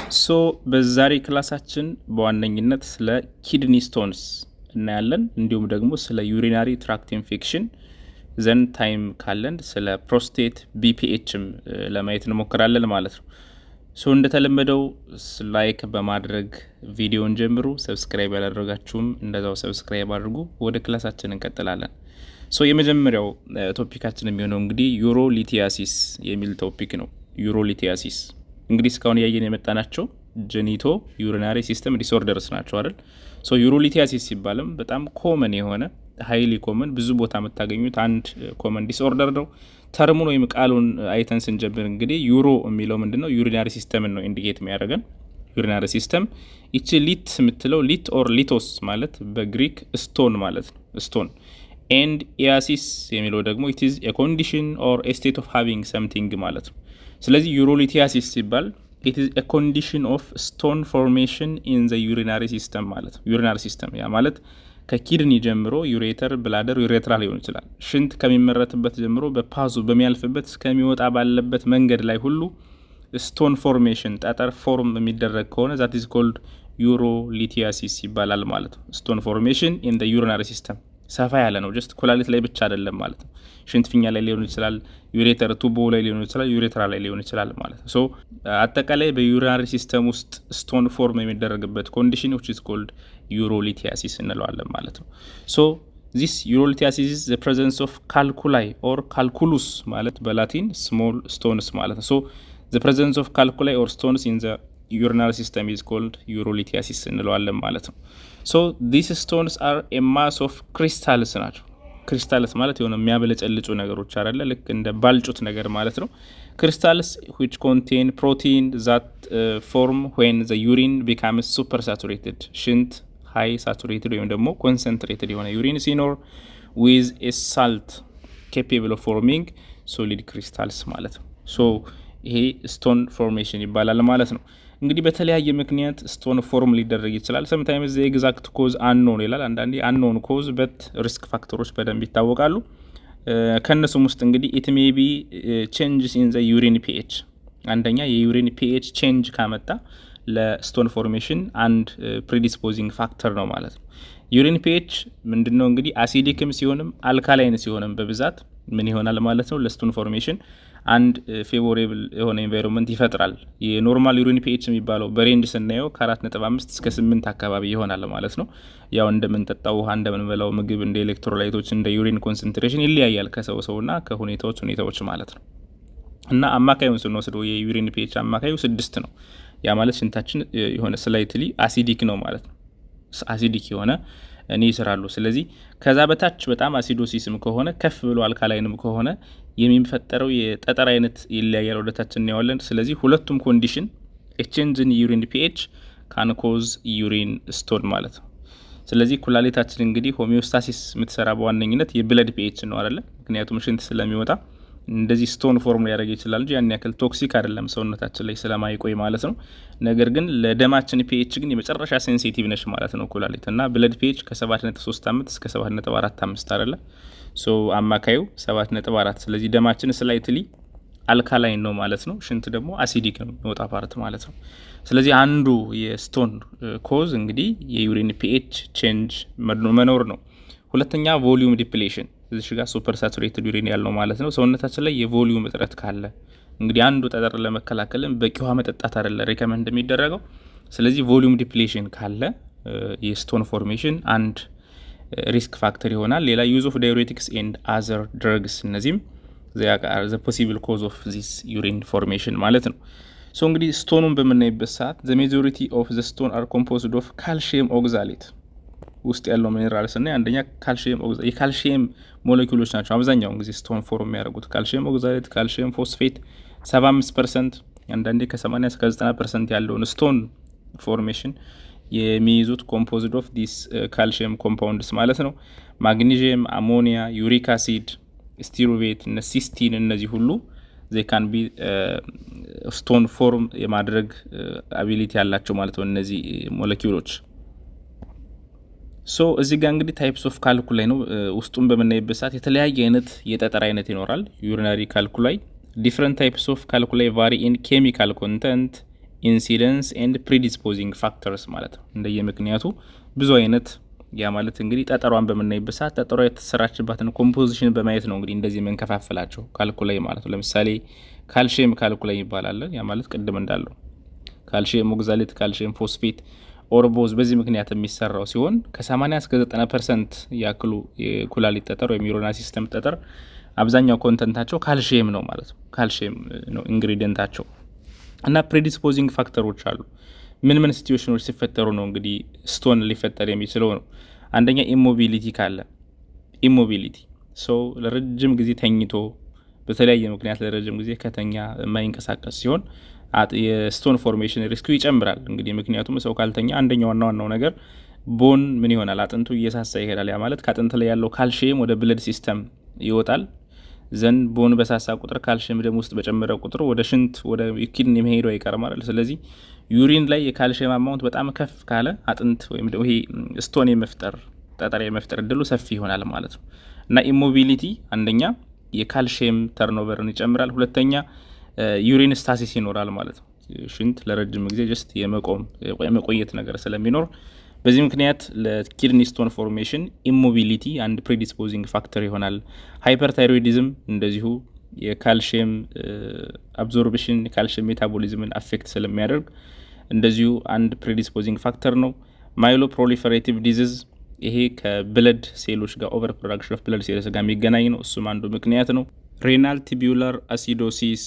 በዛሬ ክላሳችን በዋነኝነት ስለ ኪድኒ ስቶንስ እናያለን። እንዲሁም ደግሞ ስለ ዩሪናሪ ትራክት ኢንፌክሽን ዘን ታይም ካለን ስለ ፕሮስቴት ቢፒኤችም ለማየት እንሞክራለን ማለት ነው። እንደተለመደው ላይክ በማድረግ ቪዲዮን ጀምሩ። ሰብስክራይብ ያላደረጋችሁም እንደዛው ሰብስክራይብ አድርጉ። ወደ ክላሳችን እንቀጥላለን። የመጀመሪያው ቶፒካችን የሚሆነው እንግዲህ ዩሮሊቲያሲስ የሚል ቶፒክ ነው። ዩሮሊቲያሲስ እንግዲህ እስካሁን ያየን የመጣናቸው ጀኒቶ ዩሪናሪ ሲስተም ዲስኦርደርስ ናቸው አይደል? ዩሮሊቲያሲስ ሲባልም በጣም ኮመን የሆነ ሃይሊ ኮመን ብዙ ቦታ የምታገኙት አንድ ኮመን ዲስኦርደር ነው። ተርሙን ወይም ቃሉን አይተን ስንጀምር እንግዲህ ዩሮ የሚለው ምንድነው? ዩሪናሪ ሲስተምን ነው ኢንዲኬት የሚያደርገን። ዩሪናሪ ሲስተም ይቺ ሊት የምትለው ሊት ኦር ሊቶስ ማለት በግሪክ ስቶን ማለት ነው። ስቶን ኤንድ ኢያሲስ የሚለው ደግሞ ኢት ኢዝ ኤ ኮንዲሽን ኦር ኤ ስቴት ኦፍ ሃቪንግ ሰምቲንግ ማለት ነው። ስለዚህ ዩሮሊቲያሲስ ሲባል ኢት ኢዝ ኤ ኮንዲሽን ኦፍ ስቶን ፎርሜሽን ኢን ዘ ዩሪናሪ ሲስተም ማለት ነው። ዩሪናሪ ሲስተም ያ ማለት ከኪድኒ ጀምሮ ዩሬተር፣ ብላደር፣ ዩሬትራ ሊሆን ይችላል። ሽንት ከሚመረትበት ጀምሮ በፓዙ በሚያልፍበት እስከሚወጣ ባለበት መንገድ ላይ ሁሉ ስቶን ፎርሜሽን ጠጠር ፎርም የሚደረግ ከሆነ ዛት ኢዝ ኮልድ ዩሮሊቲያሲስ ይባላል ማለት ነው። ስቶን ፎርሜሽን ኢን ዘ ዩሪናሪ ሲስተም ሰፋ ያለ ነው። ጀስት ኩላሊት ላይ ብቻ አይደለም ማለት ነው። ሽንት ፊኛ ላይ ሊሆን ይችላል፣ ዩሬተር ቱቦ ላይ ሊሆን ይችላል፣ ዩሬትራ ላይ ሊሆን ይችላል ማለት ነው። አጠቃላይ በዩሪናሪ ሲስተም ውስጥ ስቶን ፎርም የሚደረግበት ኮንዲሽን which is called ዩሮሊቲያሲስ እንለዋለን ማለት ነው። this urolithiasis is the presence of calculi or calculus ማለት በላቲን small stones ማለት ነው። the presence of calculi or stones in the urinary system is called urolithiasis እንለዋለን ማለት ነው። these stones are a mass of crystals ናቸው። ክሪስታልስ ማለት የሆነ የሚያበለጨልጩ ነገሮች አይደለ? ልክ እንደ ባልጩት ነገር ማለት ነው። ክሪስታልስ which contain protein that form when the urine becomes super saturated ሽንት ሃይ ሳቹሬትድ ወይም ደግሞ ኮንሰንትሬትድ የሆነ ዩሪን ሲኖር with a salt capable of forming solid crystals ማለት ነው። ይሄ ስቶን ፎርሜሽን ይባላል ማለት ነው። እንግዲህ በተለያየ ምክንያት ስቶን ፎርም ሊደረግ ይችላል። ሰምታይምስ ዘ ኤግዛክት ኮዝ አንኖን ይላል። አንዳንዴ አንኖን ኮዝ በት ሪስክ ፋክተሮች በደንብ ይታወቃሉ። ከነሱም ውስጥ እንግዲህ ኢት ሜይ ቢ ቼንጅስ ኢን ዘ ዩሪን ፒኤች አንደኛ የዩሪን ፒኤች ቼንጅ ካመጣ ለስቶን ፎርሜሽን አንድ ፕሪዲስፖዚንግ ፋክተር ነው ማለት ነው። ዩሪን ፒኤች ምንድነው እንግዲህ አሲዲክም ሲሆንም አልካላይን ሲሆንም በብዛት ምን ይሆናል ማለት ነው ለስቶን ፎርሜሽን አንድ ፌቮሬብል የሆነ ኤንቫይሮንመንት ይፈጥራል። የኖርማል ዩሪን ፒኤች የሚባለው በሬንጅ ስናየው ከ4.5 እስከ 8 አካባቢ ይሆናል ማለት ነው። ያው እንደምንጠጣው ውሃ፣ እንደምንበላው ምግብ፣ እንደ ኤሌክትሮላይቶች፣ እንደ ዩሪን ኮንሰንትሬሽን ይለያያል ከሰው ሰውና ከሁኔታዎች ማለት ነው። እና አማካዩን ስንወስደው የዩሪን ፒኤች አማካዩ 6 ነው። ያ ማለት ሽንታችን የሆነ ስላይትሊ አሲዲክ ነው ማለት ነው። አሲዲክ የሆነ እኔ ይሰራሉ። ስለዚህ ከዛ በታች በጣም አሲዶሲስም ከሆነ ከፍ ብሎ አልካላይንም ከሆነ የሚፈጠረው የጠጠር አይነት ይለያያል። ወደታች እናየዋለን። ስለዚህ ሁለቱም ኮንዲሽን ኤክስቼንጅ ኢን ዩሪን ፒኤች ካን ኮዝ ዩሪን ስቶን ማለት ነው። ስለዚህ ኩላሊታችን እንግዲህ ሆሚዮስታሲስ የምትሰራ በዋነኝነት የብለድ ፒኤች ነው አይደለ? ምክንያቱም ሽንት ስለሚወጣ እንደዚህ ስቶን ፎርም ሊያደርግ ይችላል እንጂ ያን ያክል ቶክሲክ አይደለም ሰውነታችን ላይ ስለማይቆይ ማለት ነው። ነገር ግን ለደማችን ፒኤች ግን የመጨረሻ ሴንሲቲቭ ነሽ ማለት ነው ኩላሊት እና ብለድ ፒኤች ከ7.35 እስከ 7.45 አይደለ? አማካዩ 7.4። ስለዚህ ደማችን ስላይትሊ አልካላይን ነው ማለት ነው። ሽንት ደግሞ አሲዲክ ነው የሚወጣ ፓርት ማለት ነው። ስለዚህ አንዱ የስቶን ኮዝ እንግዲህ የዩሪን ፒኤች ቼንጅ መኖር ነው። ሁለተኛ ቮሊዩም ዲፕሌሽን፣ እዚህ ጋር ሱፐር ሳቹሬትድ ዩሪን ያለው ማለት ነው። ሰውነታችን ላይ የቮሊዩም እጥረት ካለ እንግዲህ አንዱ ጠጠር ለመከላከልም በቂ ውሃ መጠጣት አይደለ ሪከመንድ የሚደረገው። ስለዚህ ቮሊዩም ዲፕሌሽን ካለ የስቶን ፎርሜሽን አንድ ሪስክ ፋክተር ይሆናል። ሌላ ዩዝ ኦፍ ዳዩሬቲክስ ኤንድ አዘር ድረግስ፣ እነዚህም ዘ ፖሲብል ኮዝ ኦፍ ዚስ ዩሪን ፎርሜሽን ማለት ነው። እንግዲህ ስቶኑን በምናይበት ሰዓት ዘ ሜጆሪቲ ኦፍ ዘ ስቶን አር ኮምፖዝድ ኦፍ ካልሽየም ኦግዛሌት ውስጥ ያለው ሚኔራልስ እና አንደኛ ካልሽየም ኦግዛሌት የካልሽየም ሞለኪውሎች ናቸው አብዛኛውን ጊዜ ስቶን ፎርም የሚያደርጉት። ካልሽየም ኦግዛሌት፣ ካልሽየም ፎስፌት 75% አንዳንዴ ከ80 እስከ 90% ያለውን ስቶን ፎርሜሽን የሚይዙት ኮምፖዝድ ኦፍ ዲስ ካልሽየም ኮምፓውንድስ ማለት ነው። ማግኒዥየም፣ አሞኒያ፣ ዩሪክ አሲድ፣ ስቲሩቬት፣ ሲስቲን እነዚህ ሁሉ they can be ስቶን ፎርም የማድረግ አቢሊቲ ያላቸው ማለት ነው እነዚህ ሞለኪውሎች። እዚህ ጋር እንግዲህ ታይፕስ ኦፍ ካልኩላይ ነው። ውስጡን በምናይበት ሰዓት የተለያየ አይነት የጠጠር አይነት ይኖራል። ዩሪናሪ ካልኩላይ ዲፍረንት ታይፕስ ኦፍ ካልኩላይ ቫሪ ኢን ኬሚካል ኮንተንት ኢንሲደንስ ኤንድ ፕሪዲስፖዚንግ ፋክተርስ ማለት ነው። እንደየምክንያቱ ብዙ አይነት ያ ማለት እንግዲህ ጠጠሯን በምናይበት ሰዓት ጠጠሯ የተሰራችባትን ኮምፖዚሽን በማየት ነው እንግዲህ እንደዚህ የምንከፋፍላቸው ካልኩላይ ማለት ነው። ለምሳሌ ካልሽየም ካልኩላይ ይባላል። ያ ማለት ቅድም እንዳለው ካልሽየም ኦግዛሌት፣ ካልሽየም ፎስፌት፣ ኦርቦዝ በዚህ ምክንያት የሚሰራው ሲሆን ከ80 እስከ 90% ያክሉ የኩላሊት ጠጠር ወይም ዩሪናሪ ሲስተም ጠጠር አብዛኛው ኮንተንታቸው ካልሽየም ነው ማለት ነው። ካልሽየም ነው ኢንግሪዲየንታቸው። እና ፕሪዲስፖዚንግ ፋክተሮች አሉ። ምን ምን ሲቹዌሽኖች ሲፈጠሩ ነው እንግዲህ ስቶን ሊፈጠር የሚችለው ነው? አንደኛ ኢሞቢሊቲ ካለ፣ ኢሞቢሊቲ ሰው ለረጅም ጊዜ ተኝቶ በተለያየ ምክንያት ለረጅም ጊዜ ከተኛ የማይንቀሳቀስ ሲሆን የስቶን ፎርሜሽን ሪስኩ ይጨምራል። እንግዲህ ምክንያቱም ሰው ካልተኛ አንደኛው ዋናው ነገር ቦን ምን ይሆናል? አጥንቱ እየሳሳ ይሄዳል። ያ ማለት ከአጥንት ላይ ያለው ካልሽየም ወደ ብለድ ሲስተም ይወጣል። ዘንድ ቦን በሳሳ ቁጥር ካልሽየም ደም ውስጥ በጨመረ ቁጥር ወደ ሽንት ወደ ኪድኒ መሄዱ አይቀርም አይደል? ስለዚህ ዩሪን ላይ የካልሽየም አማውንት በጣም ከፍ ካለ አጥንት ወይም ደግሞ ይሄ ስቶን የመፍጠር ጠጠር የመፍጠር እድሉ ሰፊ ይሆናል ማለት ነው። እና ኢሞቢሊቲ አንደኛ የካልሽየም ተርኖቨርን ይጨምራል። ሁለተኛ ዩሪን ስታሲስ ይኖራል ማለት ነው። ሽንት ለረጅም ጊዜ ጀስት የመቆየት ነገር ስለሚኖር በዚህ ምክንያት ለኪድኒ ስቶን ፎርሜሽን ኢሞቢሊቲ አንድ ፕሪዲስፖዚንግ ፋክተር ይሆናል። ሃይፐርታይሮይዲዝም እንደዚሁ የካልሽየም አብዞርብሽን የካልሽየም ሜታቦሊዝምን አፌክት ስለሚያደርግ እንደዚሁ አንድ ፕሪዲስፖዚንግ ፋክተር ነው። ማይሎ ፕሮሊፈሬቲቭ ዲዚዝ ይሄ ከብለድ ሴሎች ጋር ኦቨር ፕሮዳክሽን ኦፍ ብለድ ሴልስ ጋር የሚገናኝ ነው። እሱም አንዱ ምክንያት ነው። ሬናል ቲቢዩላር አሲዶሲስ፣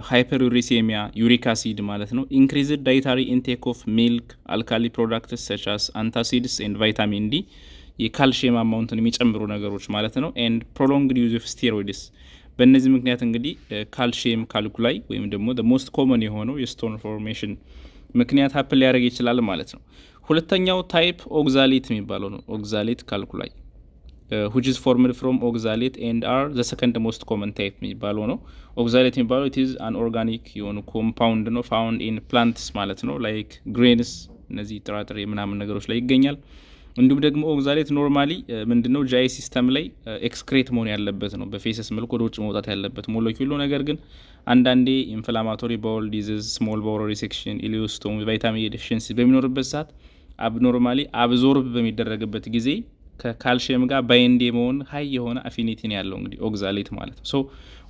ሃይፐርዩሪሴሚያ፣ ዩሪክ አሲድ ማለት ነው። ኢንክሪዝድ ዳይታሪ ኢንቴክ ኦፍ ሚልክ፣ አልካሊ ፕሮዳክትስ ሰቻስ አንታሲድስ ኤንድ ቫይታሚን ዲ የካልሽየም አማውንትን የሚጨምሩ ነገሮች ማለት ነው። ኤንድ ፕሮሎንግድ ዩዝ ኦፍ ስቴሮይድስ በእነዚህ ምክንያት እንግዲህ ካልሽየም ካልኩላይ ወይም ደግሞ ሞስት ኮመን የሆነው የስቶን ፎርሜሽን ምክንያት ሀፕል ሊያደርግ ይችላል ማለት ነው። ሁለተኛው ታይፕ ኦግዛሌት የሚባለው ነው። ኦግዛሌት ካልኩላይ which is formed from oxalate and are the second most common type የሚባለው ነው። ኦግዛሌት የሚባለው it is an organic የሆኑ ኮምፓውንድ ነው found in plants ማለት ነው like grains እነዚህ ጥራጥሬ ምናምን ነገሮች ላይ ይገኛል። እንዲሁም ደግሞ ኦግዛሌት ኖርማሊ ምንድነው ጃይ ሲስተም ላይ ኤክስክሬት መሆን ያለበት ነው፣ በፌሰስ መልኩ ወደ ውጭ መውጣት ያለበት ሞለኪውል ነው። ነገር ግን አንዳንዴ ኢንፍላማቶሪ ባውል ዲዚዝ፣ ስሞል ባውል ሪሴክሽን፣ ኢሊዮስቶም፣ ቫይታሚን ኤ ዴፊሺየንሲ በሚኖርበት ሰዓት አብኖርማሊ አብዞርብ በሚደረግበት ጊዜ ከካልሽየም ጋር ባይንድ የመሆን ሀይ የሆነ አፊኒቲ ነው ያለው እንግዲህ ኦግዛሌት ማለት ነው። ሶ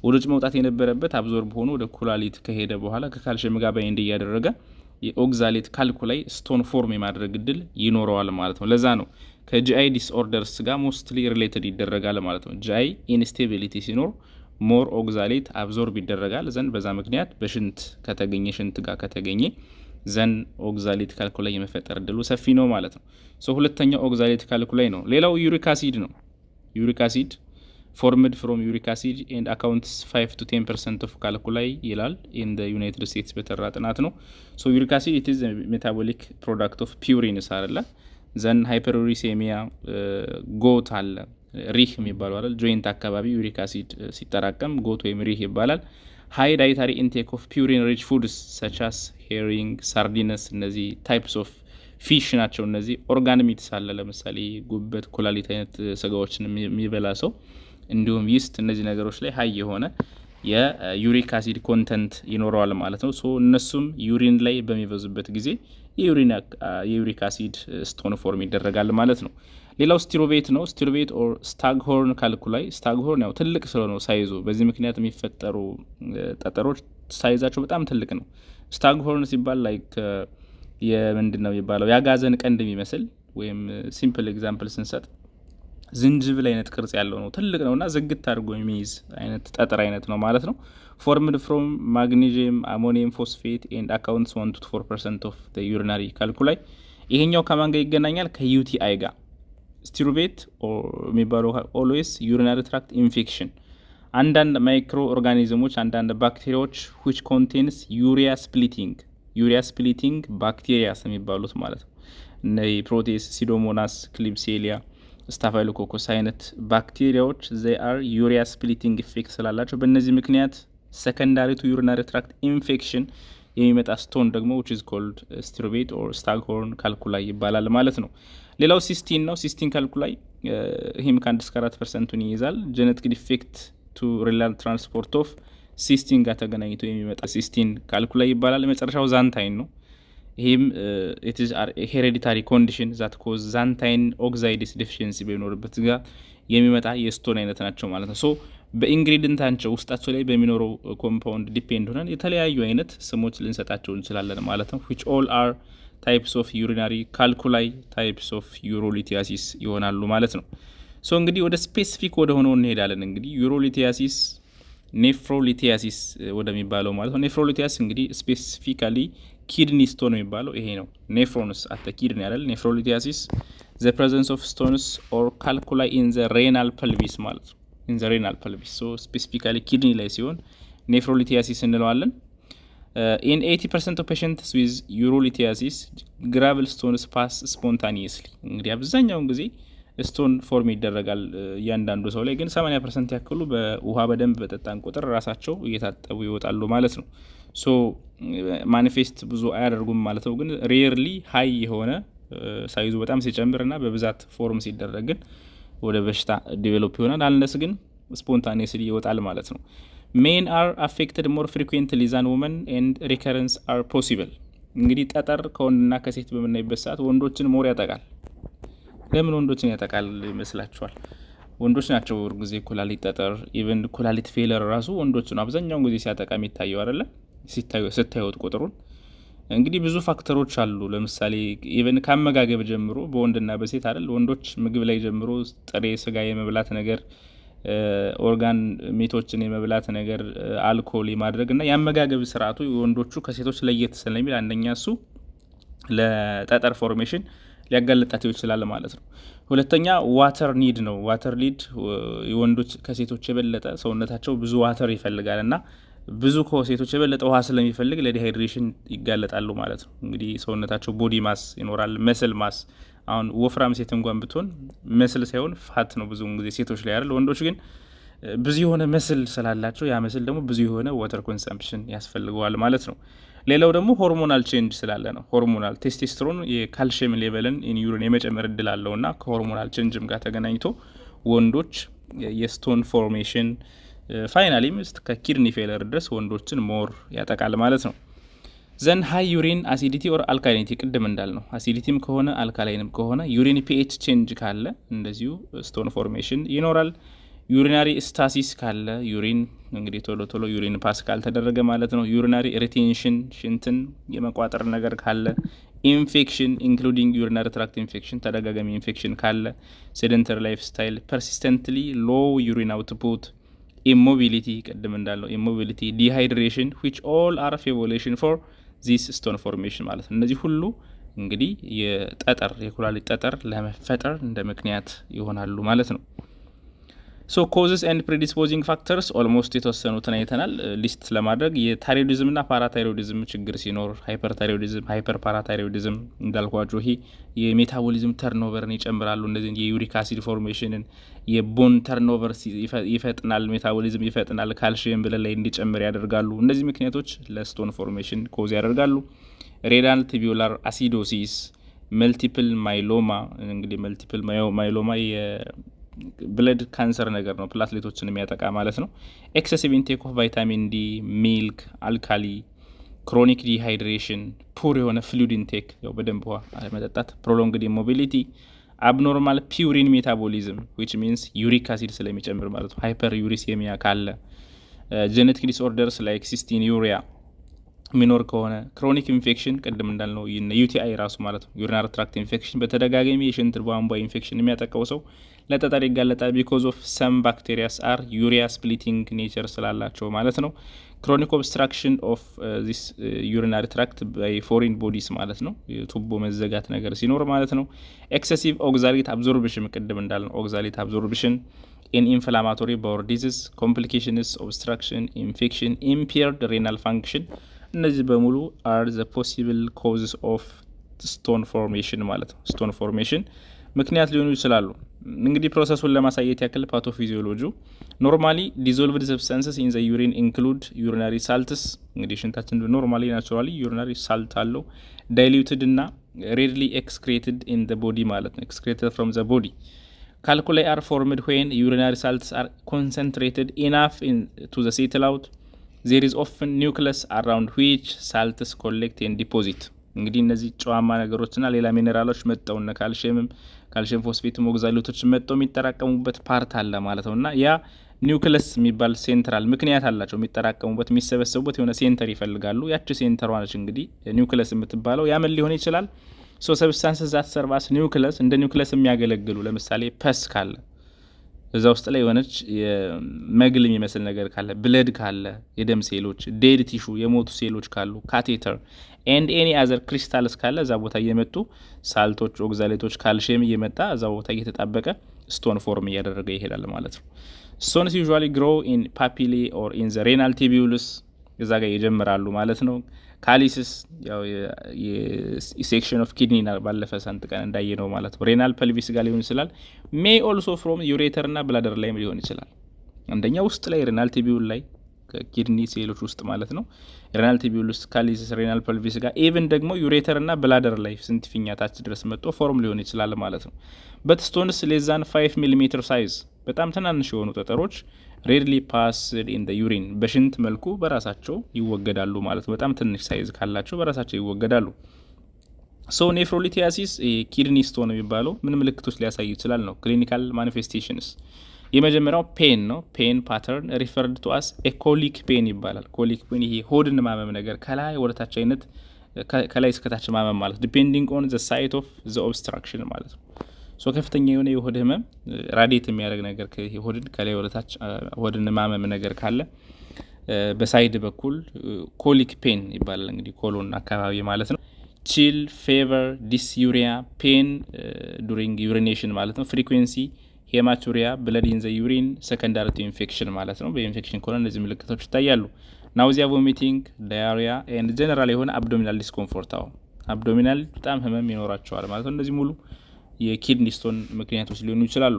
ወደ ውጭ መውጣት የነበረበት አብዞርብ ሆኖ ወደ ኩላሊት ከሄደ በኋላ ከካልሽየም ጋር ባይንድ እያደረገ የኦግዛሌት ካልኩላይ ስቶን ፎርም የማድረግ እድል ይኖረዋል ማለት ነው። ለዛ ነው ከጂአይ ዲስኦርደርስ ጋር ሞስትሊ ሪሌትድ ይደረጋል ማለት ነው። ጂአይ ኢንስቴቢሊቲ ሲኖር ሞር ኦግዛሌት አብዞርብ ይደረጋል ዘንድ በዛ ምክንያት በሽንት ከተገኘ ሽንት ጋር ከተገኘ ዘንድ ኦግዛሌት ካልኩላይ የመፈጠር እድሉ ሰፊ ነው ማለት ነው። ሶ ሁለተኛው ኦግዛሌት ካልኩላይ ነው። ሌላው ዩሪክ አሲድ ነው። ዩሪክ አሲድ formed from uric acid and accounts 5 to 10% of calculi ይላል in the United States በተራ ጥናት ነው። so uric acid it is a metabolic product of purines አይደለ? then hyperuricemia ጎት አለ ሪህ የሚባለው አይደል? ጆይንት አካባቢ ዩሪክ አሲድ ሲጠራቀም ጎት ወይም ሪህ ይባላል። high dietary intake of purine rich foods such as herring, sardines እነዚህ types of ፊሽ ናቸው። እነዚህ ኦርጋን ሚትስ አለ ለምሳሌ ጉበት፣ ኩላሊት አይነት ስጋዎችን የሚበላ ሰው እንዲሁም ይስት እነዚህ ነገሮች ላይ ሀይ የሆነ የዩሪክ አሲድ ኮንተንት ይኖረዋል ማለት ነው። ሶ እነሱም ዩሪን ላይ በሚበዙበት ጊዜ የዩሪክ አሲድ ስቶን ፎርም ይደረጋል ማለት ነው። ሌላው ስቲሮቬት ነው። ስቲሮቬት ኦር ስታግሆርን ካልኩላይ ስታግሆርን ያው ትልቅ ስለሆነ ሳይዙ በዚህ ምክንያት የሚፈጠሩ ጠጠሮች ሳይዛቸው በጣም ትልቅ ነው። ስታግሆርን ሲባል ላይክ የምንድነው የሚባለው ያጋዘን ቀንድ የሚመስል ወይም ሲምፕል ኤግዛምፕል ስንሰጥ ዝንጅብል አይነት ቅርጽ ያለው ነው። ትልቅ ነውና ዝግት አድርጎ የሚይዝ አይነት ጠጠር አይነት ነው ማለት ነው። formed from magnesium, ammonium phosphate and accounts 1 to 4% of the urinary calculi ይሄኛው ከማን ጋር ይገናኛል? ከዩቲአይ ጋር። ስቲሩቬት የሚባለው always urinary tract infection አንዳንድ ማይክሮ ኦርጋኒዝሞች አንዳንድ ባክቴሪያዎች which contains urea splitting ባክቴሪያስ የሚባሉት ማለት ነው። እነ ፕሮቴስ፣ ሲዶሞናስ፣ ክሊብሴሊያ፣ ስታፋይሎኮከስ አይነት ባክቴሪያዎች they are urea splitting effect ስላላቸው በእነዚህ ምክንያት secondary to urinary tract infection የሚመጣ ስቶን ደግሞ which is called styruvate or staghorn calculi ይባላል ማለት ነው። ሌላው ሲስቲን ነው። ሲስቲን ካልኩላይ ይህም ከ1 እስከ 4% ይይዛል። genetic defect to renal transport of ሲስቲን ጋር ተገናኝቶ የሚመጣ ሲስቲን ካልኩላይ ይባላል። መጨረሻው ዛንታይን ነው። ይህም ሄሬዲታሪ ኮንዲሽን ዛት ኮዝ ዛንታይን ኦክሳይድስ ዴፊሽንሲ በሚኖርበት ጋር የሚመጣ የስቶን አይነት ናቸው ማለት ነው። ሶ በኢንግሪዲየንታቸው ውስጣቸው ላይ በሚኖረው ኮምፓውንድ ዲፔንድ ሆነን የተለያዩ አይነት ስሞች ልንሰጣቸው እንችላለን ማለት ነው። which all are types of urinary calculi types of urolithiasis ይሆናሉ ማለት ነው። ሶ እንግዲህ ወደ ስፔሲፊክ ወደ ሆነው እንሄዳለን። እንግዲህ ዩሮሊቲያሲስ ኔፍሮሊቲያሲስ ወደሚባለው ማለት ነው። ኔፍሮሊቲያሲስ እንግዲህ ስፔሲፊካሊ ኪድኒ ስቶን የሚባለው ይሄ ነው። ኔፍሮንስ አት ኪድኒ አይደል? ኔፍሮሊቲያሲስ the presence of stones or calculi in the renal pelvis ማለት ነው። in the renal pelvis so specifically ኪድኒ ላይ ሲሆን ኔፍሮሊቲያሲስ እንለዋለን። in 80% of patients with urolithiasis gravel stones pass spontaneously እንግዲህ አብዛኛውን ጊዜ ስቶን ፎርም ይደረጋል እያንዳንዱ ሰው ላይ፣ ግን 80% ያክሉ በውሃ በደንብ በጠጣን ቁጥር ራሳቸው እየታጠቡ ይወጣሉ ማለት ነው። ሶ ማኒፌስት ብዙ አያደርጉም ማለት ነው፣ ግን ሬርሊ ሃይ የሆነ ሳይዙ በጣም ሲጨምርና በብዛት ፎርም ሲደረግ ግን ወደ በሽታ ዲቨሎፕ ይሆናል። አልነስ ግን ስፖንታኒየስሊ ይወጣል ማለት ነው። ሜን አር አፌክትድ ሞር ፍሪኩዌንትሊ ዛን ውመን ኤንድ ሪከረንስ አር ፖሲብል እንግዲህ ጠጠር ከወንድና ከሴት በምናይበት ሰዓት ወንዶችን ሞር ያጠቃል። ለምን ወንዶችን ያጠቃል ይመስላችኋል? ወንዶች ናቸው ጊዜ ኩላሊት ጠጠር ኢቨን ኩላሊት ፌለር ራሱ ወንዶች ነው አብዛኛውን ጊዜ ሲያጠቃ የሚታየው አይደለ? ስታዩት ቁጥሩን እንግዲህ ብዙ ፋክተሮች አሉ። ለምሳሌ ኢቨን ከአመጋገብ ጀምሮ በወንድና በሴት አይደል? ወንዶች ምግብ ላይ ጀምሮ ጥሬ ስጋ የመብላት ነገር፣ ኦርጋን ሜቶችን የመብላት ነገር፣ አልኮል የማድረግ እና የአመጋገብ ስርዓቱ ወንዶቹ ከሴቶች ለየት ስለሚል አንደኛ እሱ ለጠጠር ፎርሜሽን ሊያጋልጣቸው ይችላል ማለት ነው። ሁለተኛ ዋተር ኒድ ነው። ዋተር ኒድ የወንዶች ከሴቶች የበለጠ ሰውነታቸው ብዙ ዋተር ይፈልጋል እና ብዙ ከሴቶች የበለጠ ውሃ ስለሚፈልግ ለዲሃይድሬሽን ይጋለጣሉ ማለት ነው። እንግዲህ ሰውነታቸው ቦዲ ማስ ይኖራል፣ መስል ማስ። አሁን ወፍራም ሴት እንኳን ብትሆን መስል ሳይሆን ፋት ነው ብዙ ጊዜ ሴቶች ላይ አይደል? ወንዶች ግን ብዙ የሆነ መስል ስላላቸው ያ መስል ደግሞ ብዙ የሆነ ዋተር ኮንሰምፕሽን ያስፈልገዋል ማለት ነው። ሌላው ደግሞ ሆርሞናል ቼንጅ ስላለ ነው። ሆርሞናል ቴስቴስትሮን የካልሽየም ሌቨልን ኢንዩሪን የመጨመር እድል አለው እና ከሆርሞናል ቼንጅም ጋር ተገናኝቶ ወንዶች የስቶን ፎርሜሽን ፋይናሊም ከኪድኒ ፌለር ድረስ ወንዶችን ሞር ያጠቃል ማለት ነው። ዘን ሃይ ዩሪን አሲዲቲ ኦር አልካሊኒቲ ቅድም እንዳልነው አሲዲቲም ከሆነ አልካላይንም ከሆነ ዩሪን ፒኤች ቼንጅ ካለ እንደዚሁ ስቶን ፎርሜሽን ይኖራል። ዩሪናሪ ስታሲስ ካለ ዩሪን እንግዲህ ቶሎ ዩሪን ፓስ ካልተደረገ ማለት ነው። ዩሪናሪ ሪቴንሽን ሽንትን የመቋጠር ነገር ካለ፣ ኢንፌክሽን ኢንክሉዲንግ ዩሪናሪ ትራክት ኢንፌክሽን ተደጋጋሚ ኢንፌክሽን ካለ፣ ሴደንተሪ ላይፍ ስታይል፣ ፐርሲስተንትሊ ሎ ዩሪን አውትፑት፣ ኢሞቢሊቲ ቅድም እንዳለው ኢሞቢሊቲ፣ ዲሃይድሬሽን which all are favoration for this stone formation ማለት ነው። እነዚህ ሁሉ እንግዲህ የኩላሊት ጠጠር ለመፈጠር እንደ ምክንያት ይሆናሉ ማለት ነው። ሶ ኮዝስ ኤንድ ፕሪዲስፖዚንግ ፋክተርስ ኦልሞስት የተወሰኑትን አይተናል። ሊስት ለማድረግ የታይሮይዲዝም እና ፓራታይሮይዲዝም ችግር ሲኖር፣ ሃይፐርታይሮይዲዝም፣ ሃይፐር ፓራታይሮይዲዝም እንዳልኳቸው ይሄ የሜታቦሊዝም ተርኖቨርን ይጨምራሉ። እነዚህ የዩሪክ አሲድ ፎርሜሽንን፣ የቦን ተርኖቨር ይፈጥናል፣ ሜታቦሊዝም ይፈጥናል፣ ካልሽየም ብለን ላይ እንዲጨምር ያደርጋሉ። እነዚህ ምክንያቶች ለስቶን ፎርሜሽን ኮዝ ያደርጋሉ። ሬናል ቲቢዩላር አሲዶሲስ፣ መልቲፕል ማይሎማ እንግዲህ መልቲፕል ማይሎማ ብለድ ካንሰር ነገር ነው፣ ፕላትሌቶችን የሚያጠቃ ማለት ነው። ኤክሰሲቭ ኢንቴክ ኦፍ ቫይታሚን ዲ፣ ሚልክ፣ አልካሊ፣ ክሮኒክ ዲሃይድሬሽን፣ ፑር የሆነ ፍሉድ ኢንቴክ ያው በደንብ ውሃ መጠጣት፣ ፕሮሎንግድ ኢሞቢሊቲ፣ አብኖርማል ፒውሪን ሜታቦሊዝም which means ዩሪክ አሲድ ስለሚጨምር ማለት ነው። ሃይፐር ዩሪሴሚያ ካለ፣ ጄኔቲክ ዲስኦርደርስ ላይክ ሲስቲን ዩሪያ ሚኖር ከሆነ፣ ክሮኒክ ኢንፌክሽን ቅድም እንዳልነው ዩቲአይ ራሱ ማለት ነው ዩሪናሪ ትራክት ኢንፌክሽን በተደጋጋሚ የሽንት ቧንቧ ኢንፌክሽን የሚያጠቃው ሰው ለጠጠር ይጋለጣል። ቢኮዝ ኦፍ ሰም ባክቴሪያስ አር ዩሪያ ስፕሊቲንግ ኔቸር ስላላቸው ማለት ነው። ክሮኒክ ኦብስትራክሽን ኦፍ ዚስ ዩሪናሪ ትራክት ባይ ፎሪን ቦዲስ ማለት ነው ቱቦ መዘጋት ነገር ሲኖር ማለት ነው። ኤክሰሲቭ ኦግዛሊት አብዞርብሽን ቅድም እንዳልነው ኦግዛሊት አብዞርብሽን ኢን ኢንፍላማቶሪ ባወር ዲዚዝ፣ ኮምፕሊኬሽንስ፣ ኦብስትራክሽን፣ ኢንፌክሽን፣ ኢምፔርድ ሬናል ፋንክሽን እነዚህ በሙሉ አር ዘ ፖሲብል ኮዝስ ኦፍ ስቶን ፎርሜሽን ማለት ነው። ስቶን ፎርሜሽን ምክንያት ሊሆኑ ይችላሉ። እንግዲህ ፕሮሰሱን ለማሳየት ያክል ፓቶፊዚዮሎጂ ኖርማሊ ዲዞልቭድ ሰብስታንስስ ኢን ዘ ዩሪን ኢንክሉድ ዩሪናሪ ሳልትስ እንግዲህ ሽንታችን ኖርማሊ ናቹራሊ ዩሪናሪ ሳልት አለው፣ ዳይሉትድ እና ሬድሊ ኤክስክሬትድ ኢን ዘ ቦዲ ማለት ነው። ኤክስክሬትድ ፍሮም ዘ ቦዲ ካልኩላይ አር ፎርምድ ዌን ዩሪናሪ ሳልትስ አር ኮንሰንትሬትድ ኢናፍ ቱ ዘ ሴትል አውት there is often nucleus around which salts collect and deposit እንግዲህ እነዚህ ጨዋማ ነገሮችና ሌላ ሚነራሎች መጣው እና ካልሲየም ፎስፌትም ኦክዛሌቶች መጣው የሚጠራቀሙበት ፓርት አለ ማለት ነውና ያ ኒውክለስ የሚባል ሴንትራል ምክንያት አላቸው የሚጠራቀሙበት የሚሰበሰቡበት የሆነ ሴንተር ይፈልጋሉ ያቺ ሴንተሯ ነች እንግዲህ ኒውክለስ የምትባለው ያ ምን ሊሆን ይችላል ሶ ሰብስታንስስ ዛት ሰርቫስ ኒውክለስ እንደ ኒውክለስ የሚያገለግሉ ለምሳሌ ፐስ ካለ እዛ ውስጥ ላይ የሆነች መግል የሚመስል ነገር ካለ ብለድ ካለ የደም ሴሎች ዴድ ቲሹ የሞቱ ሴሎች ካሉ ካቴተር and any other crystals ካለ እዛ ቦታ እየመጡ ሳልቶች ኦክዛሌቶች ካልሲየም እየመጣ እዛ ቦታ እየተጣበቀ ስቶን ፎርም እያደረገ ይሄዳል ማለት ነው stones usually grow in papillae or in the renal tubules እዛ ጋር ይጀምራሉ ማለት ነው ካሊሲስ ያው የሴክሽን ኦፍ ኪድኒ ባለፈ ሰንጥቀን እንዳየነው ማለት ነው ሬናል ፐልቪስ ጋር ሊሆን ይችላል may also from ureter እና bladder ላይ ሊሆን ይችላል አንደኛ ውስጥ ላይ ሬናል ቲቢዩል ላይ ኪድኒ ሴሎች ውስጥ ማለት ነው ሬናል ቲቢዩል ውስጥ ካሊሲስ ሬናል ፐልቪስ ጋር ኢቭን ደግሞ ዩሬተር እና ብላደር ላይ ስንትፊኛ ታች ድረስ መጥቶ ፎርም ሊሆን ይችላል ማለት ነው but stones less than 5 mm size በጣም ትናንሽ የሆኑ ጠጠሮች rarely passed in the urine በሽንት መልኩ በራሳቸው ይወገዳሉ ማለት በጣም ትንሽ ሳይዝ ካላቸው በራሳቸው ይወገዳሉ so nephrolithiasis ኪድኒ ስቶን የሚባለው ምን ምልክቶች ሊያሳይ ይችላል ነው clinical manifestations የመጀመሪያው ፔን ነው ፔን ፓተርን referred to as a colic pain ይባላል colic pain ይሄ ሆድን ማመም ነገር ከላይ ወደታች አይነት ከላይ እስከታች ማመም ማለት depending on the site of the obstruction ማለት ነው ሶ ከፍተኛ የሆነ የሆድ ህመም ራዲየት የሚያደርግ ነገር ከሆድን ከላይ ወደታች ሆድን ማመም ነገር ካለ በሳይድ በኩል ኮሊክ ፔን ይባላል እንግዲህ ኮሎን አካባቢ ማለት ነው chill fever dysuria pain during urination ማለት ነው frequency hematuria blood in the urine secondary to infection ማለት ነው በኢንፌክሽን ከሆነ እነዚህ ምልክቶች ይታያሉ nausea vomiting diarrhea and general የሆነ abdominal discomfort abdominal በጣም ህመም ይኖራቸዋል ማለት ነው እነዚህ ሙሉ የኪድኒ ስቶን ምክንያቶች ሊሆኑ ይችላሉ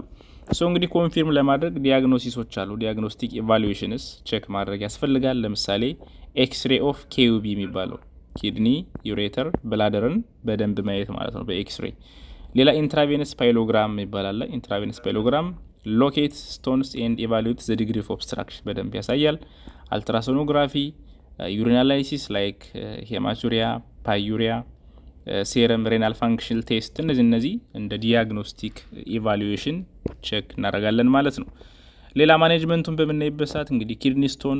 ሶ እንግዲህ ኮንፊርም ለማድረግ ዲያግኖሲሶች አሉ ዲያግኖስቲክ ኢቫሉዌሽንስ ቼክ ማድረግ ያስፈልጋል ለምሳሌ ኤክስ-ሬይ ኦፍ ኬዩቢ የሚባለው ኪድኒ ዩሬተር ብላደርን በደንብ ማየት ማለት ነው በኤክስ-ሬይ ሌላ ኢንትራቬነስ ፓይሎግራም ይባላል ኢንትራቬነስ ፓይሎግራም ሎኬት ስቶንስ ኤንድ ኢቫሉዌት ዘ ዲግሪ ኦፍ ኦብስትራክሽን በደንብ ያሳያል አልትራሶኖግራፊ ዩሪናላይሲስ ላይክ ሄማቹሪያ ፓዩሪያ ሴረም ሬናል ፋንክሽን ቴስት እነዚህ እንደ ዲያግኖስቲክ ኢቫሉዌሽን ቼክ እናደርጋለን ማለት ነው ሌላ ማኔጅመንቱን በመናይበት ሰዓት እንግዲህ ኪድኒ ስቶን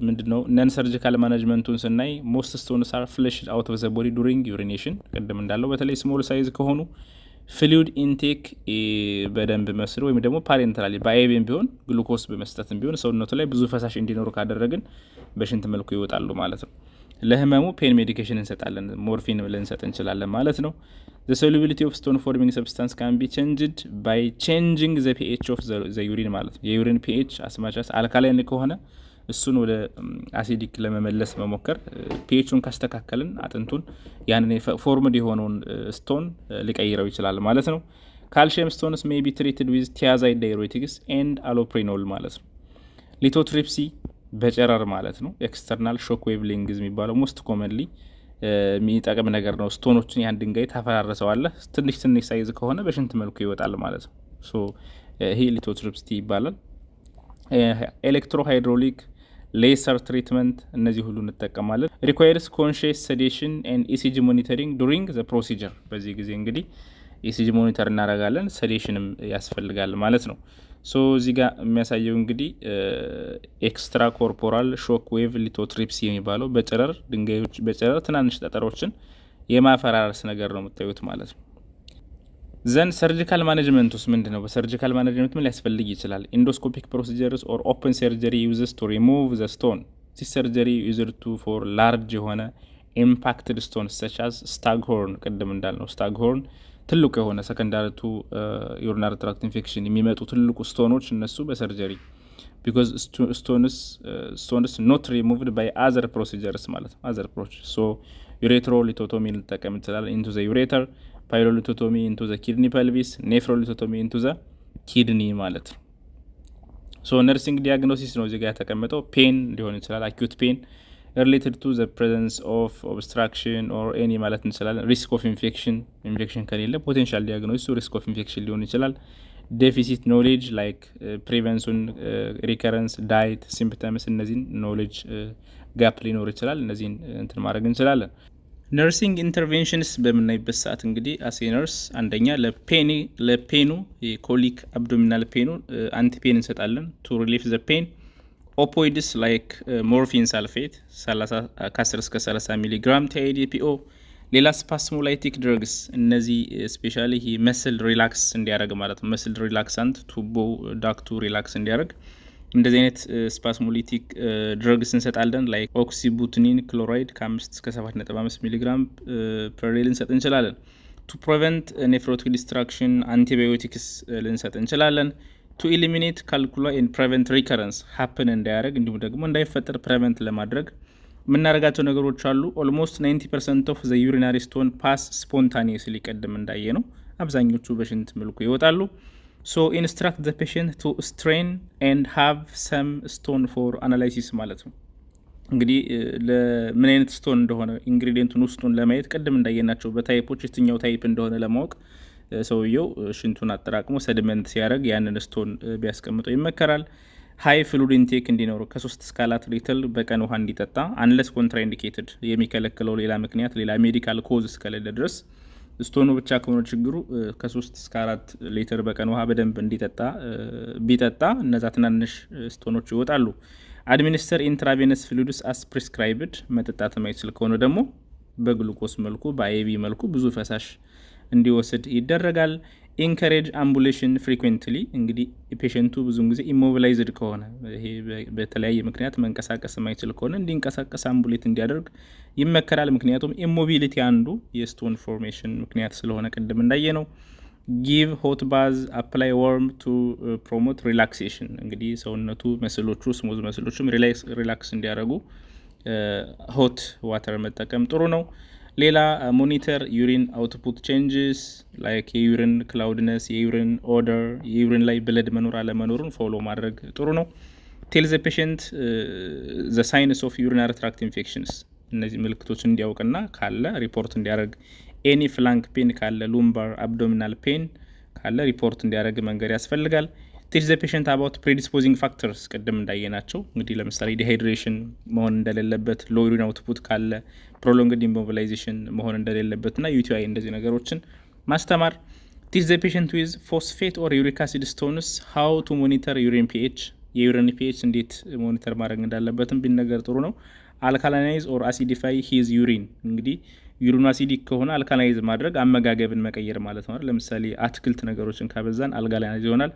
ምንድነው ነን ሰርጂካል ማኔጅመንቱን ስናይ ሞስት ስቶንስ አር ፍለሽድ አውት ኦፍ ዘ ቦዲ ዱሪንግ ዩሪኔሽን ቀደም እንዳለው በተለይ ስሞል ሳይዝ ከሆኑ ፍሉይድ ኢንቴክ በደንብ መስሎ ወይም ደግሞ ፓሬንትራሊ በአይቪም ቢሆን ግሉኮስ በመስጠትም ቢሆን ሰውነቱ ላይ ብዙ ፈሳሽ እንዲኖር ካደረግን በሽንት መልኩ ይወጣሉ ማለት ነው ለህመሙ ፔን ሜዲኬሽን እንሰጣለን ሞርፊን ልንሰጥ እንችላለን ማለት ነው the solubility of stone forming substance can be changed by changing the pH of the urine ማለት ነው የዩሪን pH አስማቻስ አልካላይን ከሆነ እሱን ወደ አሲዲክ ለመመለስ መሞከር pHን ካስተካከልን አጥንቱን ያንን ፎርምድ የሆነውን ስቶን ሊቀይረው ይችላል ማለት ነው calcium stones may be treated with thiazide diuretics and allopurinol ማለት ነው lithotripsy በጨረር ማለት ነው ኤክስተርናል ሾክ ዌቭ ሊንግዝ የሚባለው ሞስት ኮመንሊ የሚጠቅም ነገር ነው ስቶኖችን ያን ድንጋይ ታፈራረሰዋለ ትንሽ ሳይዝ ከሆነ በሽንት መልኩ ይወጣል ማለት ነው ሶ ይሄ ሊቶትሪፕሲ ይባላል ኤሌክትሮሃይድሮሊክ ሌሰር ትሪትመንት እነዚህ ሁሉ እንጠቀማለን requires conscious sedation and ECG monitoring during the procedure በዚህ ጊዜ እንግዲህ ECG ሞኒተር እናደርጋለን ሴዴሽንም ያስፈልጋል ማለት ነው ሶ እዚህ ጋር የሚያሳየው እንግዲህ ኤክስትራ ኮርፖራል ሾክ ዌቭ ሊቶትሪፕሲ የሚባለው በጨረር ድንጋዮች በጨረር ትናንሽ ጠጠሮችን የማፈራረስ ነገር ነው የምታዩት ማለት ነው ዘን ሰርጂካል ማኔጅመንት ውስጥ ምንድነው በሰርጂካል ማኔጅመንት ምን ሊያስፈልግ ይችላል ኢንዶስኮፒክ ፕሮሲጀርስ ኦር ኦፕን ሰርጀሪ ዩዝስ ቱ ሪሙቭ ዘ ስቶን ዚስ ሰርጀሪ ዩዝድ ቱ ፎር ላርጅ የሆነ ኢምፓክትድ ስቶን such as staghorn ቅድም እንዳልነው staghorn ትልቁ የሆነ ሰከንዳሪ ቱ ዩሪናሪ ትራክት ኢንፌክሽን የሚመጡ ትልቁ ስቶኖች እነሱ በሰርጀሪ because stones not removed by other procedures ማለት ነው other procedures so ureterolithotomy ልጠቀም ይችላል into the ureter pyrolithotomy into the kidney pelvis nephrolithotomy into the kidney ማለት ነው so nursing diagnosis ነው እዚህ ጋር ተቀመጠው pain ሊሆን ይችላል acute pain related to the presence of obstruction or any ማለት እንችላለን risk of infection ከሌለ potential diagnosis risk of infection ሊሆን ይችላል ዴፊሲት ኖሌጅ ላይክ ፕሪቨንሱን፣ ሪከረንስ፣ ዳይት፣ ሲምፕተምስ እነዚህን ኖሌጅ ጋፕ ሊኖር ይችላል። እነዚህን እንትን ማድረግ እንችላለን። ነርሲንግ ኢንተርቬንሽንስ በምናይበት ሰዓት እንግዲህ አሴ ነርስ አንደኛ ለፔኑ የኮሊክ አብዶሚናል ፔኑ አንቲፔን እንሰጣለን ቱ ሪሊፍ ዘ ፔን። ኦፖይድስ ላይክ ሞርፊን ሳልፌት ከ10 እስከ 30 ሚሊግራም ቲአይዲፒኦ። ሌላ ስፓስሞላይቲክ ድረግስ እነዚህ ስፔሻሊ ይህ መስል ሪላክስ እንዲያደርግ ማለት ነው። መስል ሪላክሳንት ቱቦ ዳክቱ ሪላክስ እንዲያደርግ እንደዚህ አይነት ስፓስሞሊቲክ ድረግስ እንሰጣለን። ላይክ ኦክሲቡትኒን ክሎራይድ ከ5 እስከ 7.5 ሚሊግራም ፐር ዴይ ልንሰጥ እንችላለን። ቱ ፕሪቨንት ኔፍሮቲክ ዲስትራክሽን አንቲባዮቲክስ ልንሰጥ እንችላለን። ቱ ኢሊሚኔት ካልኩላ ኤንድ ፕሪቨንት ሪከረንስ ሀፕን እንዳያደርግ እንዲሁም ደግሞ እንዳይፈጠር ፕሪቨንት ለማድረግ የምናደርጋቸው ነገሮች አሉ። ኦልሞስት 90% ኦፍ ዘ ዩሪናሪ ስቶን ፓስ ስፖንታኒየስሊ ቀድም እንዳየ ነው። አብዛኞቹ በሽንት መልኩ ይወጣሉ። ሶ ኢንስትራክት ዘ ፔሽንት ቱ ስትሬን ኤንድ ሃቭ ሰም ስቶን ፎር አናላይሲስ ማለት ነው። እንግዲህ ለምን አይነት ስቶን እንደሆነ ኢንግሪዲየንቱን ውስጡን ለማየት ቅድም እንዳየናቸው በታይፖች የትኛው ታይፕ እንደሆነ ለማወቅ ሰውየው ሽንቱን አጠራቅሞ ሰድመንት ሲያደርግ ያንን ስቶን ቢያስቀምጠው ይመከራል። ሃይ ፍሉድ ኢንቴክ እንዲኖረው ከ3 እስከ 4 ሊትር በቀን ውሃ እንዲጠጣ አንለስ ኮንትራኢንዲኬትድ የሚከለክለው ሌላ ምክንያት ሌላ ሜዲካል ኮዝ እስከሌለ ድረስ ስቶኑ ብቻ ከሆነ ችግሩ ከ3 እስከ 4 ሊትር በቀን ውሃ በደንብ ቢጠጣ እነዛ ትናንሽ ስቶኖች ይወጣሉ። አድሚኒስተር ኢንትራቬነስ ፍሉድስ አስ ፕሪስክራይብድ መጠጣት የማይችል ከሆነ ደግሞ በግሉኮስ መልኩ በአይቪ መልኩ ብዙ ፈሳሽ እንዲወስድ ይደረጋል። ኢንከሬጅ አምቡሌሽን ፍሪኩዌንትሊ እንግዲህ ፔሽንቱ ብዙን ጊዜ ኢሞቢላይዝድ ከሆነ ይሄ በተለያየ ምክንያት መንቀሳቀስ የማይችል ከሆነ እንዲንቀሳቀስ አምቡሌት እንዲያደርግ ይመከራል። ምክንያቱም ኢሞቢሊቲ አንዱ የስቶን ፎርሜሽን ምክንያት ስለሆነ ቅድም እንዳየ ነው። ጊቭ ሆት ባዝ አፕላይ ወርም ቱ ፕሮሞት ሪላክሴሽን እንግዲህ ሰውነቱ መስሎቹ ስሙዝ መስሎቹም ሪላክስ እንዲያደርጉ ሆት ዋተር መጠቀም ጥሩ ነው። ሌላ ሞኒተር ዩሪን አውትፑት ቼንጅስ ላይክ የዩሪን ክላውድነስ፣ የዩሪን ኦደር፣ የዩሪን ላይ ብለድ መኖር አለመኖሩን ፎሎ ማድረግ ጥሩ ነው። ቴል ዘ ፔሽንት ዘ ሳይንስ ኦፍ ዩሪናሪ ትራክት ኢንፌክሽንስ እነዚህ ምልክቶች እንዲያውቅና ካለ ሪፖርት እንዲያደርግ። ኤኒ ፍላንክ ፔን ካለ፣ ሉምባር አብዶሚናል ፔን ካለ ሪፖርት እንዲያደርግ መንገድ ያስፈልጋል። ቲች ዘ ፔሽንት አባውት ፕሪዲስፖዚንግ ፋክተርስ ቅድም እንዳየናቸው እንግዲህ ለምሳሌ ዲሃይድሬሽን መሆን እንደሌለበት፣ ሎ ዩሪን አውትፑት ካለ ፕሮሎንግድ ኢሞቢላይዜሽን መሆን እንደሌለበትና ዩቲአይ እንደዚህ ነገሮችን ማስተማር። ቲች ዘ ፔሽንት ዊዝ ፎስፌት ኦር ዩሪክ አሲድ ስቶንስ ሃው ቱ ሞኒተር ዩሪን ፒኤች የዩሪን ፒኤች እንዴት ሞኒተር ማድረግ እንዳለበትም ቢነገር ጥሩ ነው። አልካላናይዝ ኦር አሲዲፋይ ሂዝ ዩሪን እንግዲህ ዩሪኑ አሲዲክ ከሆነ አልካላናይዝ ማድረግ አመጋገብን መቀየር ማለት ነው። ለምሳሌ አትክልት ነገሮችን ካበዛን አልካላናይዝ ይሆናል።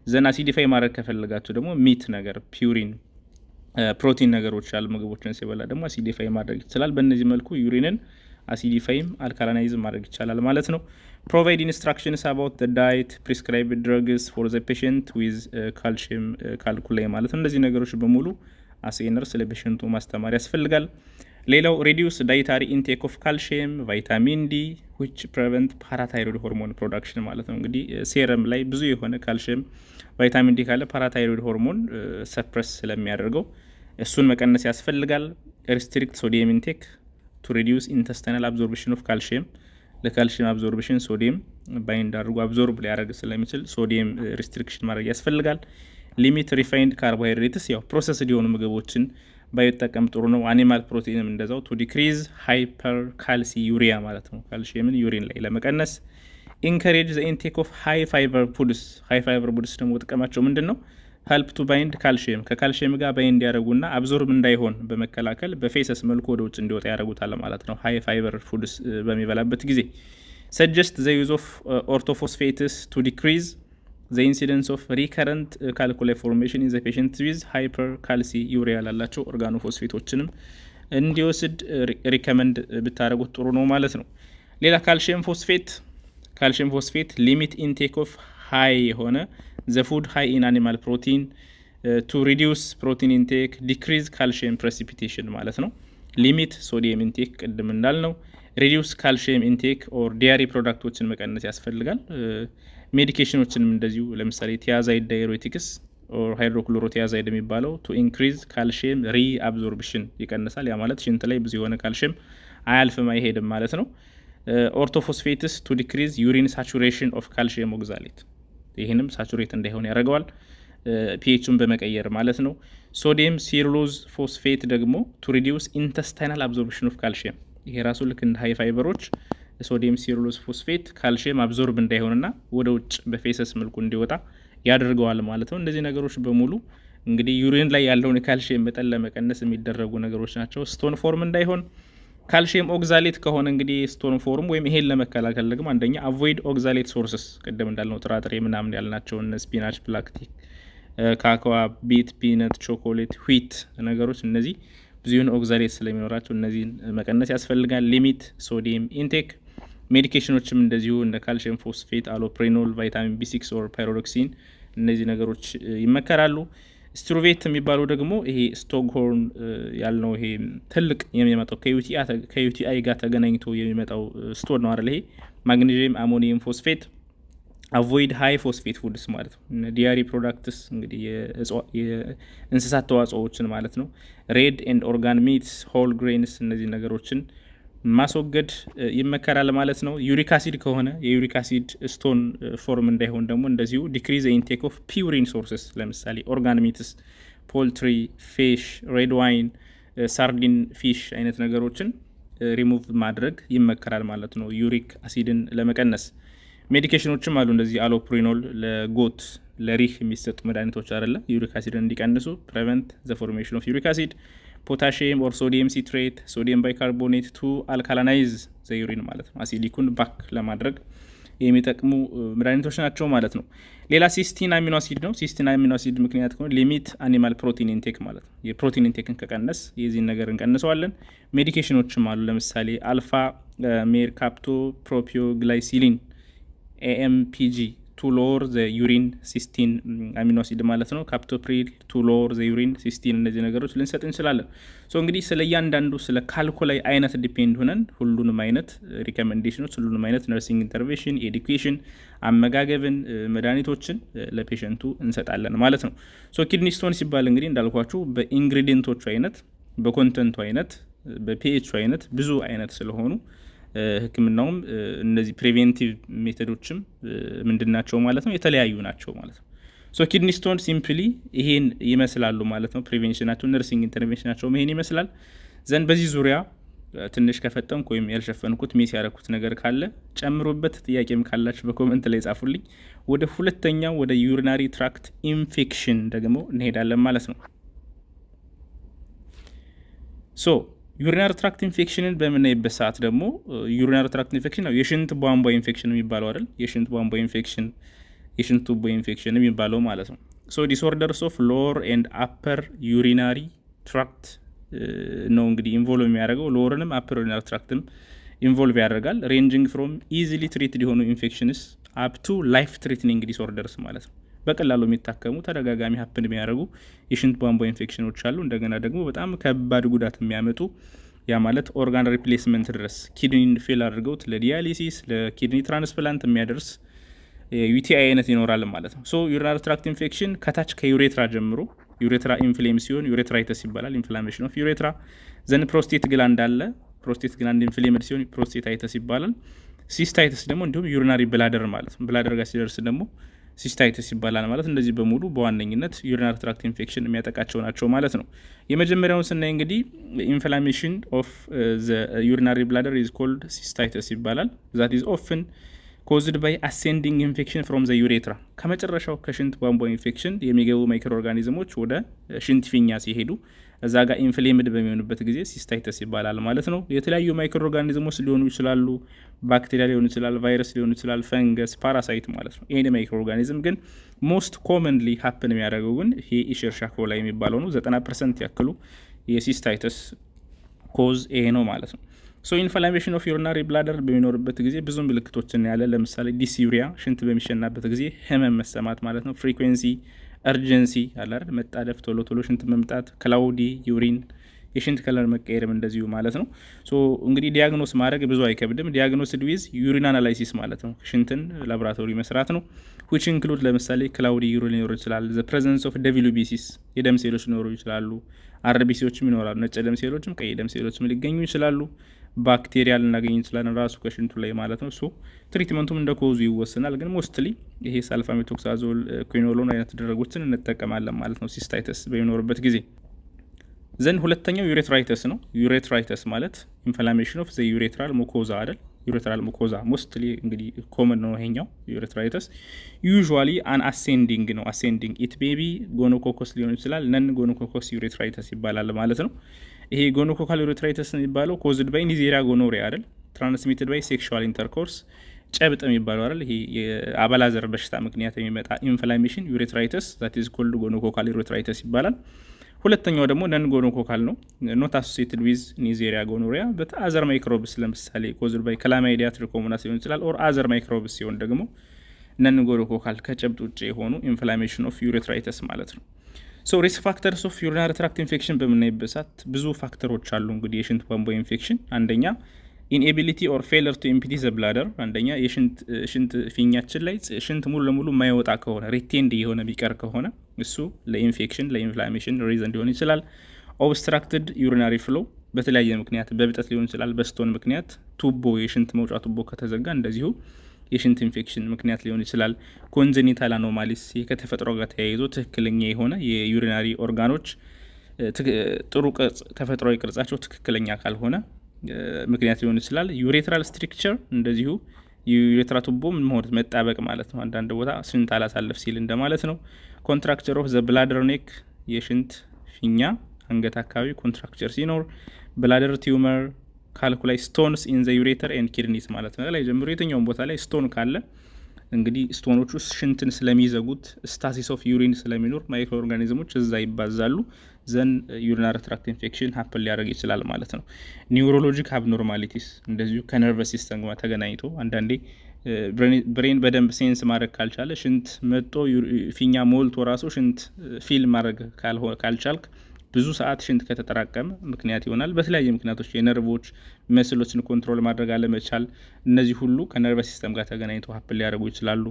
ዘን አሲዲፋይ ማድረግ ከፈለጋችሁ ደግሞ ሚት ነገር ፒውሪን ፕሮቲን ነገሮች ያሉ ምግቦችን ሲበላ ደግሞ አሲዲፋይ ማድረግ ይችላል። በእነዚህ መልኩ ዩሪንን አሲዲፋይም አልካላናይዝ ማድረግ ይቻላል ማለት ነው። ፕሮቫይድ ኢንስትራክሽንስ አባውት ዘ ዳይት ፕሪስክራይብድ ድረግስ ፎር ዘ ፔሽንት ዊዝ ካልሽየም ካልኩላይ ማለት ነው። እነዚህ ነገሮች በሙሉ አሴነር ስለ ፔሽንቱ ማስተማር ያስፈልጋል። ሌላው ሪዲዩስ ዳይታሪ ኢንቴክ ኦፍ ካልሽየም፣ ቫይታሚን ዲ ዊች ፕሪቨንት ፓራታይሮይድ ሆርሞን ፕሮዳክሽን ማለት ነው። እንግዲህ ሴረም ላይ ብዙ የሆነ ካልሽየም ቫይታሚን ዲ ካለ ፓራታይሮይድ ሆርሞን ሰፕረስ ስለሚያደርገው እሱን መቀነስ ያስፈልጋል። ሪስትሪክት ሶዲየም ኢንቴክ ቱ ሪዲዩስ ኢንተስታይናል አብዞርፕሽን ኦፍ ካልሽየም ለካልሽየም አብዞርፕሽን ሶዲየም ባይንድ አድርጎ አብዞርብ ሊያደርግ ስለሚችል ሶዲየም ሪስትሪክሽን ማድረግ ያስፈልጋል። ሊሚት ሪፋይንድ ካርቦሃይድሬትስ ያው ፕሮሰስድ የሆኑ ምግቦችን ባይጠቀም ጥሩ ነው። አኒማል ፕሮቲንም እንደዛው ቱ ዲክሪዝ ሃይፐር ካልሲ ዩሪያ ማለት ነው ካልሽየምን ዩሪን ላይ ለመቀነስ። ኢንከሬጅ ዘ ኢንቴክ ኦፍ ሃይ ፋይበር ፉድስ ሃይ ፋይበር ፉድስ ደግሞ ጥቅማቸው ምንድን ነው? ሄልፕ ቱ ባይንድ ካልሽየም ከካልሽየም ጋር ባይንድ ያደረጉና አብዞርብ እንዳይሆን በመከላከል በፌሰስ መልኩ ወደ ውጭ እንዲወጣ ያደረጉታል ማለት ነው ሃይ ፋይበር ፉድስ በሚበላበት ጊዜ። ሰጀስት ዘ ዩዝ ኦፍ ኦርቶፎስፌትስ ቱ ዲክሪዝ ዘ ኢንሲደንስ ኦፍ ሪከረንት ካልኩላይ ፎርሜሽን ኢን ዘ ፔሽንት ዊዝ ሃይፐር ካልሲ ዩሪያ ላላቸው ኦርጋኖ ፎስፌቶችንም እንዲወስድ ሪከመንድ ብታደረጉት ጥሩ ነው ማለት ነው። ሌላ ካልሽየም ፎስፌት ሊሚት ኢንቴክ ኦፍ ሃይ የሆነ ዘ ፉድ ሃይ ኢን አኒማል ፕሮቲን ቱ ሪዲዩስ ፕሮቲን ኢንቴክ ዲክሪዝ ካልሽየም ፕሬሲፒቴሽን ማለት ነው። ሊሚት ሶዲየም ኢንቴክ ቅድም እንዳልነው፣ ሪዲዩስ ካልሽየም ኢንቴክ ኦር ዲያሪ ፕሮዳክቶችን መቀነስ ያስፈልጋል። ሜዲኬሽኖችንም እንደዚሁ ለምሳሌ ቲያዛይድ ዳይሬቲክስ ኦር ሃይድሮክሎሮቲያዛይድ የሚባለው ቱ ኢንክሪዝ ካልሽየም ሪ አብዞርፕሽን ይቀንሳል። ያ ማለት ሽንት ላይ ብዙ የሆነ ካልሽየም አያልፍም አይሄድም ማለት ነው። ኦርቶፎስፌትስ ቱ ዲክሪዝ ዩሪን ሳቹሬሽን ኦፍ ካልሽየም ኦግዛሌት ይህንም ሳቹሬት እንዳይሆን ያደርገዋል ፒኤቹን በመቀየር ማለት ነው። ሶዲየም ሴሉሎዝ ፎስፌት ደግሞ ቱ ሪዲዩስ ኢንተስታይናል አብዞርፕሽን ኦፍ ካልሽየም። ይሄ ራሱ ልክ እንደ ሃይ ፋይበሮች ሶዲየም ሴሉሎዝ ፎስፌት ካልሽየም አብዞርብ እንዳይሆንና ወደ ውጭ በፌሰስ መልኩ እንዲወጣ ያደርገዋል ማለት ነው። እነዚህ ነገሮች በሙሉ እንግዲህ ዩሪን ላይ ያለውን የካልሽየም መጠን ለመቀነስ የሚደረጉ ነገሮች ናቸው። ስቶን ፎርም እንዳይሆን ካልሽየም ኦግዛሌት ከሆነ እንግዲህ ስቶን ፎርም ወይም ይሄን ለመከላከል ደግሞ አንደኛ አቮይድ ኦግዛሌት ሶርስስ፣ ቅድም እንዳልነው ጥራጥሬ ምናምን ያልናቸውን ስፒናች፣ ፕላክቲክ፣ ካካዋ፣ ቢት፣ ፒነት፣ ቾኮሌት፣ ዊት ነገሮች እነዚህ ብዙ የሆነ ኦግዛሌት ስለሚኖራቸው እነዚህን መቀነስ ያስፈልጋል። ሊሚት ሶዲየም ኢንቴክ። ሜዲኬሽኖችም እንደዚሁ እንደ ካልሽየም ፎስፌት፣ አሎፕሬኖል፣ ቫይታሚን ቢ6 ኦር ፓይሮዶክሲን እነዚህ ነገሮች ይመከራሉ። ስትሩቬት የሚባለው ደግሞ ይሄ ስቶክሆልም ያልነው ይሄ ትልቅ የሚመጣው ከዩቲአይ ጋር ተገናኝቶ የሚመጣው ስቶር ነው አይደል? ይሄ ማግኔዥየም አሞኒየም ፎስፌት። አቮይድ ሃይ ፎስፌት ፉድስ ማለት ነው። ዲያሪ ፕሮዳክትስ እንግዲህ የእንስሳት ተዋጽኦዎችን ማለት ነው። ሬድ ኤንድ ኦርጋን ሚትስ፣ ሆል ግሬንስ እነዚህ ነገሮችን ማስወገድ ይመከራል ማለት ነው። ዩሪክ አሲድ ከሆነ የዩሪክ አሲድ ስቶን ፎርም እንዳይሆን ደግሞ እንደዚሁ ዲክሪዝ ኢንቴክ ኦፍ ፒውሪን ሶርስስ፣ ለምሳሌ ኦርጋን ሚትስ፣ ፖልትሪ፣ ፊሽ፣ ሬድ ዋይን፣ ሳርዲን ፊሽ አይነት ነገሮችን ሪሙቭ ማድረግ ይመከራል ማለት ነው ዩሪክ አሲድን ለመቀነስ። ሜዲኬሽኖችም አሉ እንደዚህ አሎፕሪኖል ለጎት ለሪህ የሚሰጡ መድኃኒቶች አይደለ ዩሪክ አሲድን እንዲቀንሱ ፕሬቨንት ዘ ፎርሜሽን ኦፍ ዩሪክ አሲድ። ፖታሽየም ኦር ሶዲየም ሲትሬት፣ ሶዲየም ባይካርቦኔት ቱ አልካላናይዝ ዘ ዩሪን ማለት ነው አሲዲኩን ባክ ለማድረግ የሚጠቅሙ መድኃኒቶች ናቸው ማለት ነው። ሌላ ሲስቲን አሚኖ አሲድ ነው። ሲስቲን አሚኖ አሲድ ምክንያት ከሆነ ሊሚት አኒማል ፕሮቲን ኢንቴክ ማለት ነው። የፕሮቲን ኢንቴክን ከቀነስ የዚህን ነገር እንቀንሰዋለን። ሜዲኬሽኖችም አሉ ለምሳሌ አልፋ ሜርካፕቶ ፕሮፒዮ ግላይሲሊን ኤኤምፒጂ ቱ ሎወር ዘ ዩሪን ሲስቲን አሚኖ አሲድ ማለት ነው። ካፕቶፕሪል ቱ ሎወር ዘ ዩሪን ሲስቲን እነዚህ ነገሮች ልንሰጥ እንችላለን። ሶ እንግዲህ ስለ እያንዳንዱ ስለ ካልኩላይ አይነት ዲፔንድ ሆነን ሁሉንም አይነት ሪኮሜንዴሽኖች፣ ሁሉንም አይነት ነርሲንግ ኢንተርቬንሽን፣ ኤዱኬሽን፣ አመጋገብን፣ መድኃኒቶችን ለፔሸንቱ እንሰጣለን ማለት ነው። ሶ ኪድኒ ስቶን ሲባል እንግዲህ እንዳልኳችሁ በኢንግሪዲየንቶቹ አይነት፣ በኮንተንቱ አይነት፣ በፒኤቹ አይነት ብዙ አይነት ስለሆኑ ህክምናውም እነዚህ ፕሪቬንቲቭ ሜቶዶችም ምንድናቸው ማለት ነው የተለያዩ ናቸው ማለት ነው። ሶ ኪድኒ ስቶን ሲምፕሊ ይሄን ይመስላሉ ማለት ነው። ፕሪቬንሽናቸው፣ ነርሲንግ ኢንተርቬንሽናቸው ይሄን ይመስላል። ዘንድ በዚህ ዙሪያ ትንሽ ከፈጠንኩ ወይም ያልሸፈንኩት ሚስ ያደረኩት ነገር ካለ ጨምሮበት፣ ጥያቄም ካላችሁ በኮመንት ላይ ጻፉልኝ። ወደ ሁለተኛው ወደ ዩሪናሪ ትራክት ኢንፌክሽን ደግሞ እንሄዳለን ማለት ነው። ሶ ዩሪናሪ ትራክት ኢንፌክሽንን በምናይበት ሰዓት ደግሞ ዩሪናሪ ትራክት ኢንፌክሽን ነው የሽንት ቧንቧ ኢንፌክሽን የሚባለው አይደል? የሽንት ቧንቧ ኢንፌክሽን፣ የሽንት ቱቦ ኢንፌክሽን የሚባለው ማለት ነው። ሶ ዲስኦርደርስ ኦፍ ሎወር ኤንድ አፐር ዩሪናሪ ትራክት ነው እንግዲህ ኢንቮልቭ የሚያደርገው። ሎወርንም አፐር ዩሪናሪ ትራክትም ኢንቮልቭ ያደርጋል። ሬንጂንግ ፍሮም ኢዚሊ ትሪትድ የሆኑ ኢንፌክሽንስ አፕ ቱ ላይፍ ትሪትኒንግ ዲስኦርደርስ ማለት ነው። በቀላሉ የሚታከሙ ተደጋጋሚ ሀፕን የሚያደርጉ የሽንት ቧንቧ ኢንፌክሽኖች አሉ። እንደገና ደግሞ በጣም ከባድ ጉዳት የሚያመጡ ያ ማለት ኦርጋን ሪፕሌስመንት ድረስ ኪድኒን ፌል አድርገውት ለዲያሊሲስ ለኪድኒ ትራንስፕላንት የሚያደርስ ዩቲአይ አይነት ይኖራል ማለት ነው። ሶ ዩሪናሪ ትራክት ኢንፌክሽን ከታች ከዩሬትራ ጀምሮ ዩሬትራ ኢንፍሌም ሲሆን ዩሬትራይተስ ይባላል። ኢንፍላሜሽን ኦፍ ዩሬትራ። ዘን ፕሮስቴት ግላንድ አለ። ፕሮስቴት ግላንድ ኢንፍሌምድ ሲሆን ፕሮስቴታይተስ ይባላል። ሲስታይተስ ደግሞ እንዲሁም ዩሪናሪ ብላደር ማለት ነው። ብላደር ጋር ሲደርስ ደግሞ ሲስታይተስ ይባላል ማለት። እንደዚህ በሙሉ በዋነኝነት ዩሪናሪ ትራክት ኢንፌክሽን የሚያጠቃቸው ናቸው ማለት ነው። የመጀመሪያውን ስናይ እንግዲህ ኢንፍላሜሽን ኦፍ ዘ ዩሪናሪ ብላደር ኢዝ ኮልድ ሲስታይተስ ይባላል። ዛት ኢዝ ኦፍን ኮዝድ ባይ አሴንዲንግ ኢንፌክሽን ፍሮም ዘ ዩሬትራ። ከመጨረሻው ከሽንት ቧንቧ ኢንፌክሽን የሚገቡ ማይክሮ ኦርጋኒዝሞች ወደ ሽንት ፊኛ ሲሄዱ እዛ ጋር ኢንፍሌምድ በሚሆኑበት ጊዜ ሲስታይተስ ይባላል ማለት ነው። የተለያዩ ማይክሮ ኦርጋኒዝሞች ሊሆኑ ይችላሉ። ባክቴሪያ ሊሆኑ ይችላል፣ ቫይረስ ሊሆኑ ይችላል፣ ፈንገስ፣ ፓራሳይት ማለት ነው። ይሄ ማይክሮ ኦርጋኒዝም ግን ሞስት ኮመንሊ ሀፕን የሚያደርገው ግን ይሄ ኢሸርሻ ኮላ የሚባለው ነው። 90% ያክሉ የሲስታይተስ ኮዝ ይሄ ነው ማለት ነው። ሶ ኢንፍላሜሽን ኦፍ ዩሪናሪ ብላደር በሚኖርበት ጊዜ ብዙ ምልክቶችን ያለ፣ ለምሳሌ ዲስዩሪያ ሽንት በሚሸናበት ጊዜ ህመም መሰማት ማለት ነው። ፍሪኩዌንሲ እርጀንሲ አለ አይደል? መጣደፍ፣ ቶሎ ቶሎ ሽንት መምጣት፣ ክላውዲ ዩሪን፣ የሽንት ከለር መቀየርም እንደዚሁ ማለት ነው። ሶ እንግዲህ ዲያግኖስ ማድረግ ብዙ አይከብድም። ዲያግኖስድ ዊዝ ዩሪን አናላይሲስ ማለት ነው። ሽንትን ላቦራቶሪ መስራት ነው። ዊች ኢንክሉድ ለምሳሌ ክላውዲ ዩሪን ሊኖር ይችላል። ዘ ፕሬዘንስ ኦፍ ደብሊዩቢሲስ የደም ሴሎች ሊኖሩ ይችላሉ። አርቢሲዎችም ይኖራሉ። ነጭ ደም ሴሎችም ቀይ ደም ሴሎችም ሊገኙ ይችላሉ። ባክቴሪያ ልናገኝ እንችላለን ራሱ ከሽንቱ ላይ ማለት ነው። ሶ ትሪትመንቱም እንደ ኮዙ ይወሰናል። ግን ሞስትሊ ይሄ ሳልፋሜቶክሳዞል ኩዊኖሎን አይነት ድረጎችን እንጠቀማለን ማለት ነው ሲስታይተስ በሚኖርበት ጊዜ። ዘን ሁለተኛው ዩሬትራይተስ ነው። ዩሬትራይተስ ማለት ኢንፍላሜሽን ኦፍ ዘ ዩሬትራል ሙኮዛ አይደል? ዩሬትራል ሙኮዛ ሞስትሊ እንግዲህ ኮመን ነው ይሄኛው ዩሬትራይተስ። ዩዥዋሊ አን አሴንዲንግ ነው። አሴንዲንግ ኢት ቤቢ ጎኖኮኮስ ሊሆን ይችላል። ነን ጎኖኮኮስ ዩሬትራይተስ ይባላል ማለት ነው። ይሄ ጎኖኮካል ዩሬትራይተስ የሚባለው ኮዝድ ባይ ኒዜሪያ ጎኖሪያ አይደል? ትራንስሚትድ ባይ ሴክሹዋል ኢንተርኮርስ ጨብጥ የሚባለው አይደል? ይሄ የአባላዘር በሽታ ምክንያት የሚመጣ ኢንፍላሜሽን ዩሬትራይተስ ዛት ኢዝ ኮልድ ጎኖኮካል ዩሬትራይተስ ይባላል። ሁለተኛው ደግሞ ነን ጎኖኮካል ነው። ኖት አሶሲየትድ ዊዝ ኒዜሪያ ጎኖሪያ በት አዘር ማይክሮብስ ለምሳሌ ኮዝድ ባይ ክላማይዲያ ትሪኮሞናስ ሊሆን ይችላል። ኦር አዘር ማይክሮብስ ሲሆን ደግሞ ነን ጎኖኮካል ከጨብጥ ውጭ የሆኑ ኢንፍላሜሽን ኦፍ ዩሬትራይተስ ማለት ነው። ሶ ሪስክ ፋክተርስ ኦፍ ዩሪናሪ ትራክት ኢንፌክሽን በምናይበት ሰዓት ብዙ ፋክተሮች አሉ። እንግዲህ የሽንት ቧንቧ ኢንፌክሽን አንደኛ ኢንኤቢሊቲ ኦር ፌለር ቱ ኤምፒቲ ዘ ብላደር፣ አንደኛ የሽንት ፊኛችን ላይ ሽንት ሙሉ ለሙሉ የማይወጣ ከሆነ ሪቴንድ የሆነ ቢቀር ከሆነ እሱ ለኢንፌክሽን ለኢንፍላሜሽን ሪዘን ሊሆን ይችላል። ኦብስትራክትድ ዩሪናሪ ፍሎ በተለያየ ምክንያት በብጠት ሊሆን ይችላል፣ በስቶን ምክንያት ቱቦ የሽንት መውጫ ቱቦ ከተዘጋ እንደዚሁ የሽንት ኢንፌክሽን ምክንያት ሊሆን ይችላል። ኮንጀኒታል አኖማሊስ ከተፈጥሮ ጋር ተያይዞ ትክክለኛ የሆነ የዩሪናሪ ኦርጋኖች ጥሩ ቅርጽ ተፈጥሯዊ ቅርጻቸው ትክክለኛ ካልሆነ ምክንያት ሊሆን ይችላል። ዩሬትራል ስትሪክቸር እንደዚሁ ዩሬትራ ቱቦ መሆን መጣበቅ ማለት ነው። አንዳንድ ቦታ ሽንት አላሳለፍ ሲል እንደማለት ነው። ኮንትራክቸር ኦፍ ዘ ብላደር ኔክ የሽንት ፊኛ አንገት አካባቢ ኮንትራክቸር ሲኖር፣ ብላደር ቲዩመር ካልኩላይ ስቶንስ ኢን ዘ ዩሬተር ኤንድ ኪድኒስ ማለት ነው። ላይ ጀምሮ የትኛውን ቦታ ላይ ስቶን ካለ እንግዲህ ስቶኖቹ ሽንትን ስለሚዘጉት ስታሲስ ኦፍ ዩሪን ስለሚኖር ማይክሮ ኦርጋኒዝሞች እዛ ይባዛሉ። ዘን ዩሪናሪ ትራክት ኢንፌክሽን ሀፕን ሊያደርግ ይችላል ማለት ነው። ኒውሮሎጂክ አብኖርማሊቲስ እንደዚሁ ከነርቨስ ሲስተም ጋር ተገናኝቶ አንዳንዴ ብሬን በደንብ ሴንስ ማድረግ ካልቻለ ሽንት መጦ ፊኛ ሞልቶ ራሱ ሽንት ፊል ማድረግ ካልቻልክ ብዙ ሰዓት ሽንት ከተጠራቀመ ምክንያት ይሆናል። በተለያየ ምክንያቶች የነርቮች መስሎችን ኮንትሮል ማድረግ አለመቻል፣ እነዚህ ሁሉ ከነርቨስ ሲስተም ጋር ተገናኝተው ሀፕል ሊያደርጉ ይችላሉ።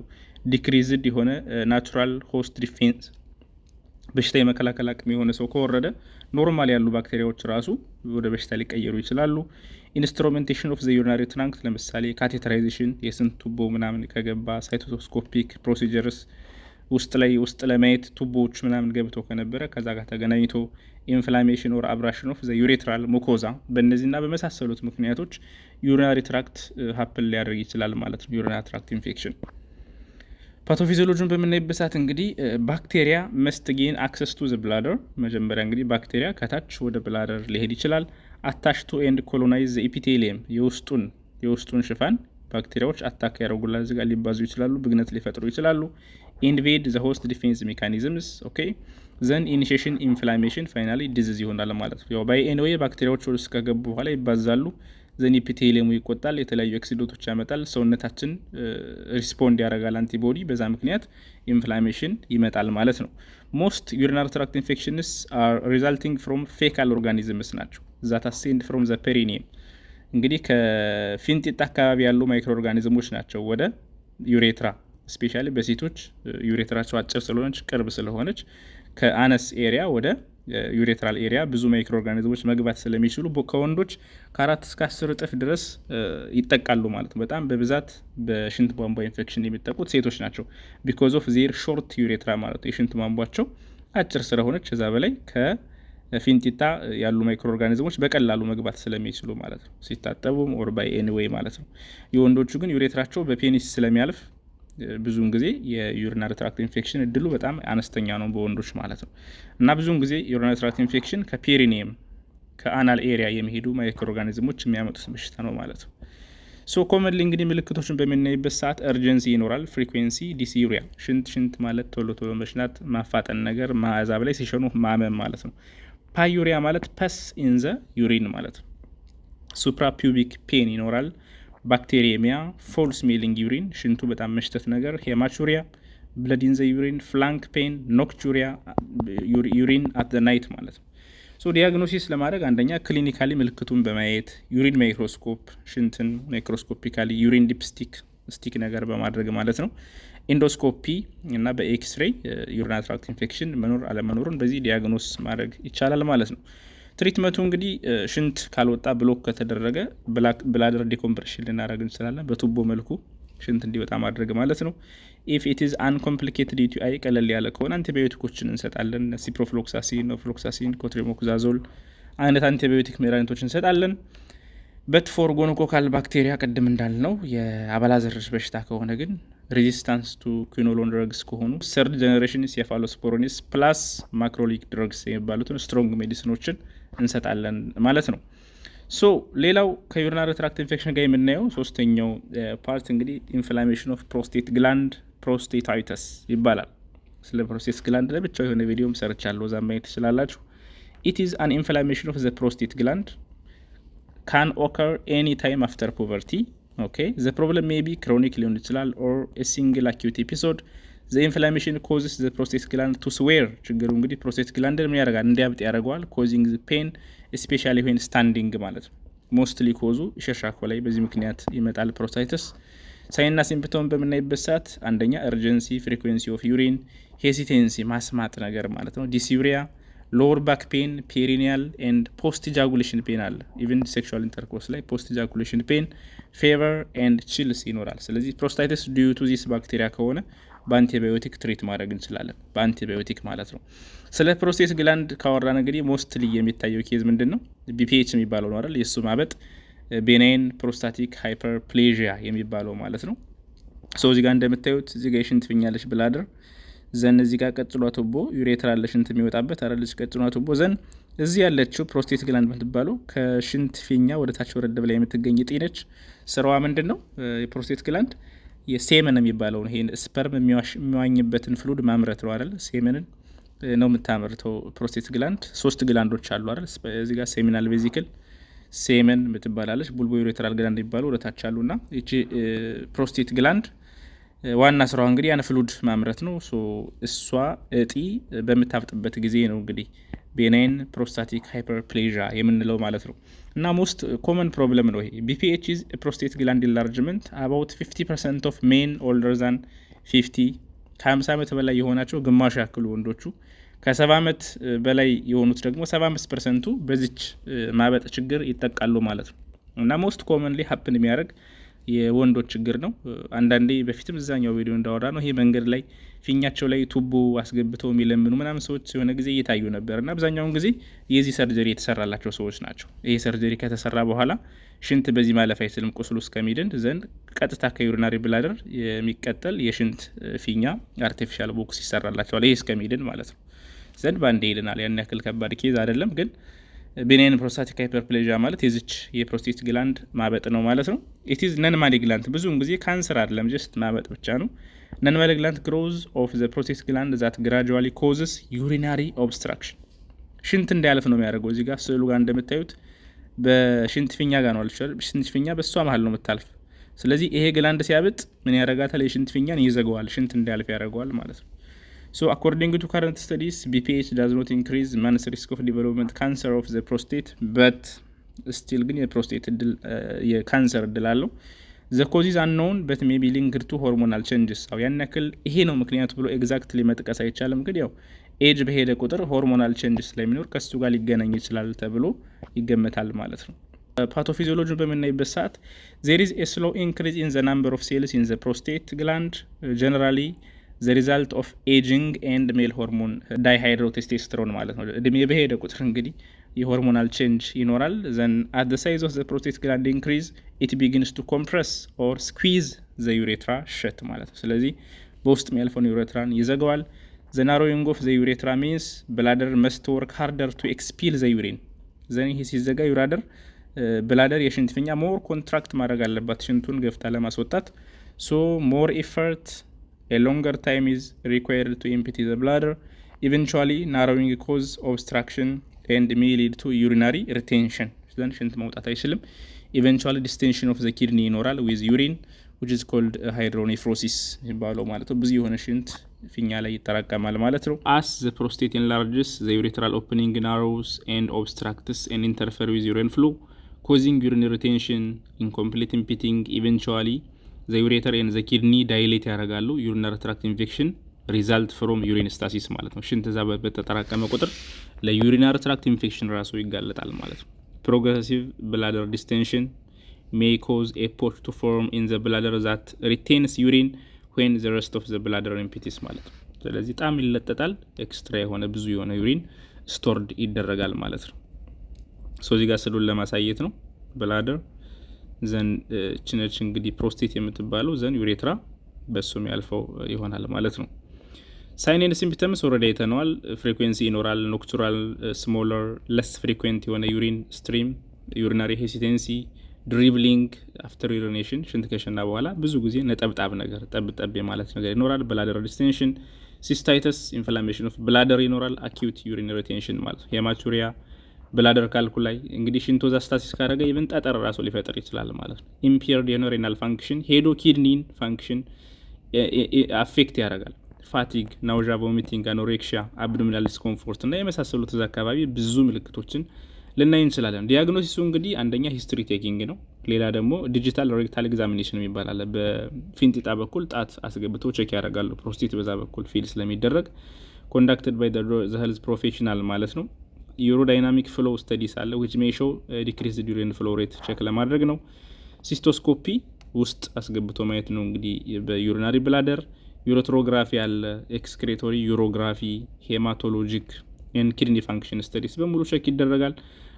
ዲክሪዝድ የሆነ ናቹራል ሆስት ዲፌንስ በሽታ የመከላከል አቅም የሆነ ሰው ከወረደ ኖርማል ያሉ ባክቴሪያዎች ራሱ ወደ በሽታ ሊቀየሩ ይችላሉ። ኢንስትሩሜንቴሽን ኦፍ ዘ ዩሪናሪ ትራክት ለምሳሌ ካቴተራይዜሽን የስንት ቱቦ ምናምን ከገባ፣ ሳይቶስኮፒክ ፕሮሲጀርስ ውስጥ ለማየት ቱቦዎች ምናምን ገብተው ከነበረ ከዛ ጋር ተገናኝቶ ኢንፍላሜሽን ኦር አብራሽን ኦፍ ዘ ዩሬትራል ሙኮዛ በእነዚህና በመሳሰሉት ምክንያቶች ዩሪናሪ ትራክት ሀፕል ሊያደርግ ይችላል ማለት ነው። ዩሪናሪ ትራክት ኢንፌክሽን ፓቶፊዚዮሎጂን በምናይበት ሰዓት እንግዲህ ባክቴሪያ መስት ጌን አክሰስ ቱ ዘ ብላደር። መጀመሪያ እንግዲህ ባክቴሪያ ከታች ወደ ብላደር ሊሄድ ይችላል። አታች ቱ ኤንድ ኮሎናይዝ ዘ ኢፒቴሊየም የውስጡን ሽፋን ባክቴሪያዎች አታክ ያደርጉላል። እዚህ ጋር ሊባዙ ይችላሉ፣ ብግነት ሊፈጥሩ ይችላሉ። ኢንቬድ ዘ ሆስት ዲፌንስ ሜካኒዝምስ ኦኬ ዘን ኢኒሺዬሽን ኢንፍላሜሽን ፋይናሊ ዲዚዝ ይሆናል ማለት ነው። ያው ባይ ኤንዌይ ባክቴሪያዎች ወደ ውስጥ ከገቡ በኋላ ይባዛሉ። ዘን ኢፒቴሊየሙ ይቆጣል፣ የተለያዩ ኤክሲዶቶች ያመጣል፣ ሰውነታችን ሪስፖንድ ያደርጋል አንቲቦዲ፣ በዛ ምክንያት ኢንፍላሜሽን ይመጣል ማለት ነው። ሞስት ዩሪናሪ ትራክት ኢንፌክሽንስ አር ሪዛልቲንግ ፍሮም ፌካል ኦርጋኒዝምስ ናቸው ዛት አሴንድ ፍሮም ዘ ፔሪኒየም። እንግዲህ ከፊንጢጣ አካባቢ ያሉ ማይክሮ ኦርጋኒዝሞች ናቸው ወደ ዩሬትራ ስፔሻሊ በሴቶች ዩሬትራቸው አጭር ስለሆነች ቅርብ ስለሆነች ከአነስ ኤሪያ ወደ ዩሬትራል ኤሪያ ብዙ ማይክሮ ኦርጋኒዝሞች መግባት ስለሚችሉ ከወንዶች ከ4 እስከ 10 እጥፍ ድረስ ይጠቃሉ ማለት ነው። በጣም በብዛት በሽንት ቧንቧ ኢንፌክሽን የሚጠቁት ሴቶች ናቸው። ቢኮዝ ኦፍ ዜር ሾርት ዩሬትራ ማለት ነው። የሽንት ቧንቧቸው አጭር ስለሆነች እዛ በላይ ከፊንጢጣ ያሉ ማይክሮ ኦርጋኒዝሞች በቀላሉ መግባት ስለሚችሉ ማለት ነው፣ ሲታጠቡም ኦር ባይ ኤኒዌይ ማለት ነው። የወንዶቹ ግን ዩሬትራቸው በፔኒስ ስለሚያልፍ ብዙውን ጊዜ የዩሪናሪ ትራክት ኢንፌክሽን እድሉ በጣም አነስተኛ ነው በወንዶች ማለት ነው። እና ብዙውን ጊዜ ዩሪናሪ ትራክት ኢንፌክሽን ከፔሪኒየም ከአናል ኤሪያ የሚሄዱ ማይክሮ ኦርጋኒዝሞች የሚያመጡት በሽታ ነው ማለት ነው። ሶ ኮመንሊ እንግዲህ ምልክቶችን በምናይበት ሰዓት እርጀንሲ ይኖራል፣ ፍሪኩዌንሲ፣ ዲስዩሪያ ሽንት ማለት ቶሎ መሽናት፣ ማፋጠን ነገር፣ ማዛብ ላይ ሲሸኑ ማመም ማለት ነው። ፓዩሪያ ማለት ፐስ ኢን ዘ ዩሪን ማለት ነው። ሱፕራ ፒዩቢክ ፔን ይኖራል። ባክቴሪየሚያ፣ ፎል ስሜሊንግ ዩሪን ሽንቱ በጣም መሽተት ነገር፣ ሄማቹሪያ፣ ብለድ ኢን ዘ ዩሪን፣ ፍላንክ ፔን፣ ኖክቹሪያ ዩሪን አት ዘ ናይት ማለት ነው። ሶ ዲያግኖሲስ ለማድረግ አንደኛ ክሊኒካሊ ምልክቱን በማየት ዩሪን ማይክሮስኮፕ ሽንትን ማይክሮስኮፒካሊ ዩሪን ዲፕስቲክ ነገር በማድረግ ማለት ነው። ኢንዶስኮፒ እና በኤክስሬይ ዩሪናሪ ትራክት ኢንፌክሽን መኖር አለመኖሩን በዚህ ዲያግኖስ ማድረግ ይቻላል ማለት ነው። ትሪትመንቱ እንግዲህ ሽንት ካልወጣ ብሎክ ከተደረገ ብላደር ዲኮምፕሬሽን ልናደርግ እንችላለን። በቱቦ መልኩ ሽንት እንዲወጣ ማድረግ ማለት ነው። ኢፍ ኢት ኢዝ አንኮምፕሊኬትድ ዩቲአይ ቀለል ያለ ከሆነ አንቲባዮቲኮችን እንሰጣለን። ሲፕሮፍሎክሳሲን፣ ኦፍሎክሳሲን፣ ኮትሪሞክዛዞል አይነት አንቲባዮቲክ መድኃኒቶችን እንሰጣለን። በት ፎር ጎኖኮካል ባክቴሪያ ቅድም እንዳልነው የአባላዘር በሽታ ከሆነ ግን ሬዚስታንስ ቱ ኩኖሎን ድረግስ ከሆኑ ሰርድ ጀኔሬሽን ሴፋሎስፖሮኒስ ፕላስ ማክሮሊክ ድረግስ የሚባሉትን ስትሮንግ ሜዲሲኖችን እንሰጣለን ማለት ነው። ሶ ሌላው ከዩሪናሪ ትራክት ኢንፌክሽን ጋር የምናየው ሶስተኛው ፓርት እንግዲህ ኢንፍላሜሽን ኦፍ ፕሮስቴት ግላንድ ፕሮስቴታይተስ ይባላል። ስለ ፕሮስቴት ግላንድ ለብቻው የሆነ ቪዲዮም ሰርቻለሁ፣ እዛ ማየት ትችላላችሁ። ኢት ኢዝ አን ኢንፍላሜሽን ኦፍ ዘ ፕሮስቴት ግላንድ ካን ኦከር ኤኒ ታይም አፍተር ፑበርቲ። ኦኬ ዘ ፕሮብለም ሜይ ቢ ክሮኒክ ሊሆን ይችላል ኦር ኤ ሲንግል አኪዩት ኤፒሶድ። ዘ ኢንፍላሜሽን ኮዝስ ዘ ፕሮስቴት ግላንድ ቱ ስዌር። ችግሩ እንግዲህ ፕሮስቴት ግላንድ ምን ያደርጋል? እንዲያብጥ ያደርገዋል። ኮዚንግ ፔን ስፔሻሊ ዌን ስታንዲንግ ማለት ነው። ሞስትሊ ኮዙ ሸሻኮ ላይ በዚህ ምክንያት ይመጣል ፕሮስታይተስ። ሳይንና ሲምፕቶም በምናይበት ሰዓት አንደኛ እርጀንሲ፣ ፍሪኩዌንሲ ኦፍ ዩሪን፣ ሄሲቴንሲ ማስማጥ ነገር ማለት ነው፣ ዲስዩሪያ፣ ሎወር ባክ ፔን፣ ፔሪኒያል ኤንድ ፖስት ኢጃኩሌሽን ፔን አለ። ኢቨን ሴክሹዋል ኢንተርኮርስ ላይ ፖስት ኢጃኩሌሽን ፔን፣ ፌቨር ኤንድ ቺልስ ይኖራል። ስለዚህ ፕሮስታይተስ ዲዩ ቱ ዚስ ባክቴሪያ ከሆነ በአንቲባዮቲክ ትሪት ማድረግ እንችላለን፣ በአንቲባዮቲክ ማለት ነው። ስለ ፕሮስቴት ግላንድ ካወራን እንግዲህ ሞስትሊ የሚታየው ኬዝ ምንድን ነው? ቢፒኤች የሚባለው ነው አይደል? የእሱ ማበጥ ቤናይን ፕሮስታቲክ ሃይፐርፕሌዥያ የሚባለው ማለት ነው። ሰው እዚህ ጋር እንደምታዩት እዚህ ጋር የሽንት ፊኛለች ብላድር ዘን እዚህ ጋር ቀጥሏ ቱቦ ዩሬትራ አለ ሽንት የሚወጣበት አይደለች? ቀጥሏ ቱቦ ዘን እዚህ ያለችው ፕሮስቴት ግላንድ የምትባለው ከሽንት ፊኛ ወደ ታች ወረድ ብላ የምትገኝ እጢ ነች። ስራዋ ምንድን ነው? የፕሮስቴት ግላንድ የሴመን የሚባለው ይሄ ስፐርም የሚዋኝበትን ፍሉድ ማምረት ነው አይደል? ሴመንን ነው የምታመርተው ፕሮስቴት ግላንድ። 3 ግላንዶች አሉ አይደል? እዚህ ጋር ሴሚናል ቬዚክል ሴመን የምትባላለች፣ ቡልቦ ዩሬትራል ግላንድ የሚባለው ወደታች አሉና እቺ ፕሮስቴት ግላንድ ዋና ስራዋ እንግዲህ ያን ፍሉድ ማምረት ነው። ሶ እሷ እጢ በምታብጥበት ጊዜ ነው እንግዲህ ቤናይን ፕሮስታቲክ ሃይፐርፕሌዥያ የምንለው ማለት ነው። እና ሞስት ኮመን ፕሮብለም ነው ይሄ። ቢፒኤች ኢዝ ፕሮስቴት ግላንድ ኢንላርጅመንት አባውት 50% ኦፍ ሜን ኦልደር ዛን 50 ከ50 ዓመት በላይ የሆናቸው ግማሹ ያክሉ ወንዶቹ፣ ከ70 ዓመት በላይ የሆኑት ደግሞ 75%ቱ በዚች ማበጥ ችግር ይጠቃሉ ማለት ነው። እና ሞስት ኮመንሊ ሀፕን የሚያደርግ የወንዶች ችግር ነው። አንዳንዴ በፊትም እዛኛው ቪዲዮ እንዳወራ ነው ይሄ መንገድ ላይ ፊኛቸው ላይ ቱቦ አስገብተው የሚለምኑ ምናምን ሰዎች የሆነ ጊዜ እየታዩ ነበር እና አብዛኛውን ጊዜ የዚህ ሰርጀሪ የተሰራላቸው ሰዎች ናቸው። ይሄ ሰርጀሪ ከተሰራ በኋላ ሽንት በዚህ ማለፍ አይችልም ቁስሉ እስከሚድን ዘንድ ቀጥታ ከዩሪናሪ ብላደር የሚቀጠል የሽንት ፊኛ አርቲፊሻል ቦክስ ይሰራላቸዋል። ይሄ እስከሚድን ማለት ነው ዘንድ ባንዴ ይድናል። ያን ያክል ከባድ ኬዝ አይደለም። ግን ቤናይን ፕሮስታቲክ ሃይፐርፕሌዥያ ማለት የዚች የፕሮስቴት ግላንድ ማበጥ ነው ማለት ነው። ኢት ኢዝ ነን ማሊግናንት፣ ብዙውን ጊዜ ካንሰር አይደለም ጀስት ማበጥ ብቻ ነው። ነን ማሊግናንት ግሮዝ ኦፍ ዘ ፕሮስቴት ግላንድ ዛት ግራጁዋሊ ኮዝስ ዩሪናሪ ኦብስትራክሽን። ሽንት እንዳያልፍ ነው የሚያደርገው። እዚህ ጋር ስዕሉ ጋር እንደምታዩት በሽንት ፊኛ ጋር ነው አልቻል፣ ሽንት ፊኛ በሷ መሀል ነው የምታልፍ። ስለዚህ ይሄ ግላንድ ሲያበጥ ምን ያደርጋታል? የሽንት ፊኛን ይዘገዋል፣ ሽንት እንዳያልፍ ያደርገዋል ማለት ነው። So according to current studies, BPH does not increase man's risk of development cancer of the prostate, but still ግን የፕሮስቴት የካንሰር እድል አለው። The cause is unknown but may be linked to hormonal changes። ያን ያክል ይሄ ነው ምክንያቱ ብሎ ኤግዛክትሊ መጥቀስ አይቻልም። ግን ያው ኤጅ በሄደ ቁጥር ሆርሞናል ቼንጅስ ስለሚኖር ከሱ ጋር ሊገናኝ ይችላል ተብሎ ይገመታል ማለት ነው። ፓቶፊዚዮሎጂን በምናይበት ሰዓት there is a slow increase in the number of cells in the prostate gland, generally the result of aging and male hormone dihydrotestosterone ማለት ነው። እድሜ በሄደ ቁጥር እንግዲህ የሆርሞናል ቼንጅ ይኖራል። then at the size of the prostate gland increase it begins to compress or squeeze the urethra shut ማለት ነው። ስለዚህ በውስጥ የሚያልፈውን ዩሬትራን ይዘጋዋል። the narrowing of the urethra means bladder must work harder to expel the urine። then ይሄ ሲዘጋ ዩራደር ብላደር የሽንት ፊኛ ሞር ኮንትራክት ማድረግ አለባት ሽንቱን ገፍታ ለማስወጣት። so more effort, a longer time is required to empty the bladder, eventually narrowing cause obstruction and may lead to urinary retention። ስለዚህ ሽንት መውጣት አይችልም። eventually distension of the kidney ይኖራል with urine which is called hydronephrosis ይባላል ማለት ነው። ብዙ የሆነ ሽንት ፊኛ ላይ ይጠራቀማል ማለት ነው። as the prostate enlarges, the urethral opening narrows and obstructs and interferes with urine flow, causing urinary retention, incomplete emptying, eventually the ureter and the kidney dilate ያደርጋሉ። urinary tract infection ሪዛልት ፍሮም ዩሪን ስታሲስ ማለት ነው። ሽንት እዛ በተጠራቀመ ቁጥር ለዩሪናሪ ትራክት ኢንፌክሽን ራሱ ይጋለጣል ማለት ነው። ፕሮግረሲቭ ብላደር ዲስቴንሽን ሜይ ኮዝ ኤ ፖች ቱ ፎርም ኢን ዘ ብላደር ዛት ሪቴንስ ዩሪን ዌን ዘ ረስት ኦፍ ዘ ብላደር ኢምፒቲስ ማለት ነው። ስለዚህ በጣም ይለጠጣል፣ ኤክስትራ የሆነ ብዙ የሆነ ዩሪን ስቶርድ ይደረጋል ማለት ነው። እዚህ ጋር ስሉን ለማሳየት ነው። ብላደር ዘን ችነች እንግዲህ ፕሮስቴት የምትባለው ዘን ዩሬትራ በሱ የሚያልፈው ይሆናል ማለት ነው። ሳይን ኤንድ ሲምፕተምስ ኦልሬዲ አይተነዋል። ፍሪኩዌንሲ ይኖራል፣ ኖክቱራል፣ ስሞለር፣ ለስ ፍሪኩዌንት የሆነ ዩሪን ስትሪም፣ ዩሪናሪ ሄሲቴንሲ፣ ድሪብሊንግ አፍተር ዩሪኔሽን ሽንት ከሸና በኋላ ብዙ ጊዜ ነጠብጣብ ነገር ጠብጠብ የማለት ነገር ይኖራል። ብላደር ዲስቴንሽን፣ ሲስታይተስ፣ ኢንፍላሜሽን ኦፍ ብላደር ይኖራል። አኪዩት ዩሪን ሪቴንሽን ማለት ነው። ሄማቹሪያ፣ ብላደር ካልኩላይ እንግዲህ ሽንቶዛ ስታሲስ ካረገ ኢቭን ጠጠር ራሱ ሊፈጥር ይችላል ማለት ነው። ኢምፔርድ የሆነ ሬናል ፋንክሽን ሄዶ ኪድኒን ፋንክሽን አፌክት ያደርጋል። ፋቲግ፣ ናውዣ፣ ቮሚቲንግ፣ አኖሬክሺያ፣ አብዶሚናል ዲስኮምፎርት እና የመሳሰሉት እዛ አካባቢ ብዙ ምልክቶችን ልናይ እንችላለን። ዲያግኖሲሱ እንግዲህ አንደኛ ሂስትሪ ቴኪንግ ነው። ሌላ ደግሞ ዲጂታል ሬክታል ኤግዛሚኔሽን የሚባል አለ። በፊንጢጣ በኩል ጣት አስገብተው ቼክ ያደርጋሉ። ፕሮስቴት በዛ በኩል ፊል ስለሚደረግ ኮንዳክትድ ባይ ዘ ሄልዝ ፕሮፌሽናል ማለት ነው። ዩሮዳይናሚክ ፍሎ ስተዲስ አለ ዊች ሜይ ሾው ዲክሪዝድ ዩሪን ፍሎ ሬት ቼክ ለማድረግ ነው። ሲስቶስኮፒ ውስጥ አስገብቶ ማየት ነው እንግዲህ በዩሪናሪ ብላደር። ዩሮትሮግራፊ አለ፣ ኤክስክሬቶሪ ዩሮግራፊ፣ ሄማቶሎጂክ ኤንድ ኪድኒ ፋንክሽን ስተዲስ በሙሉ ቼክ ይደረጋል።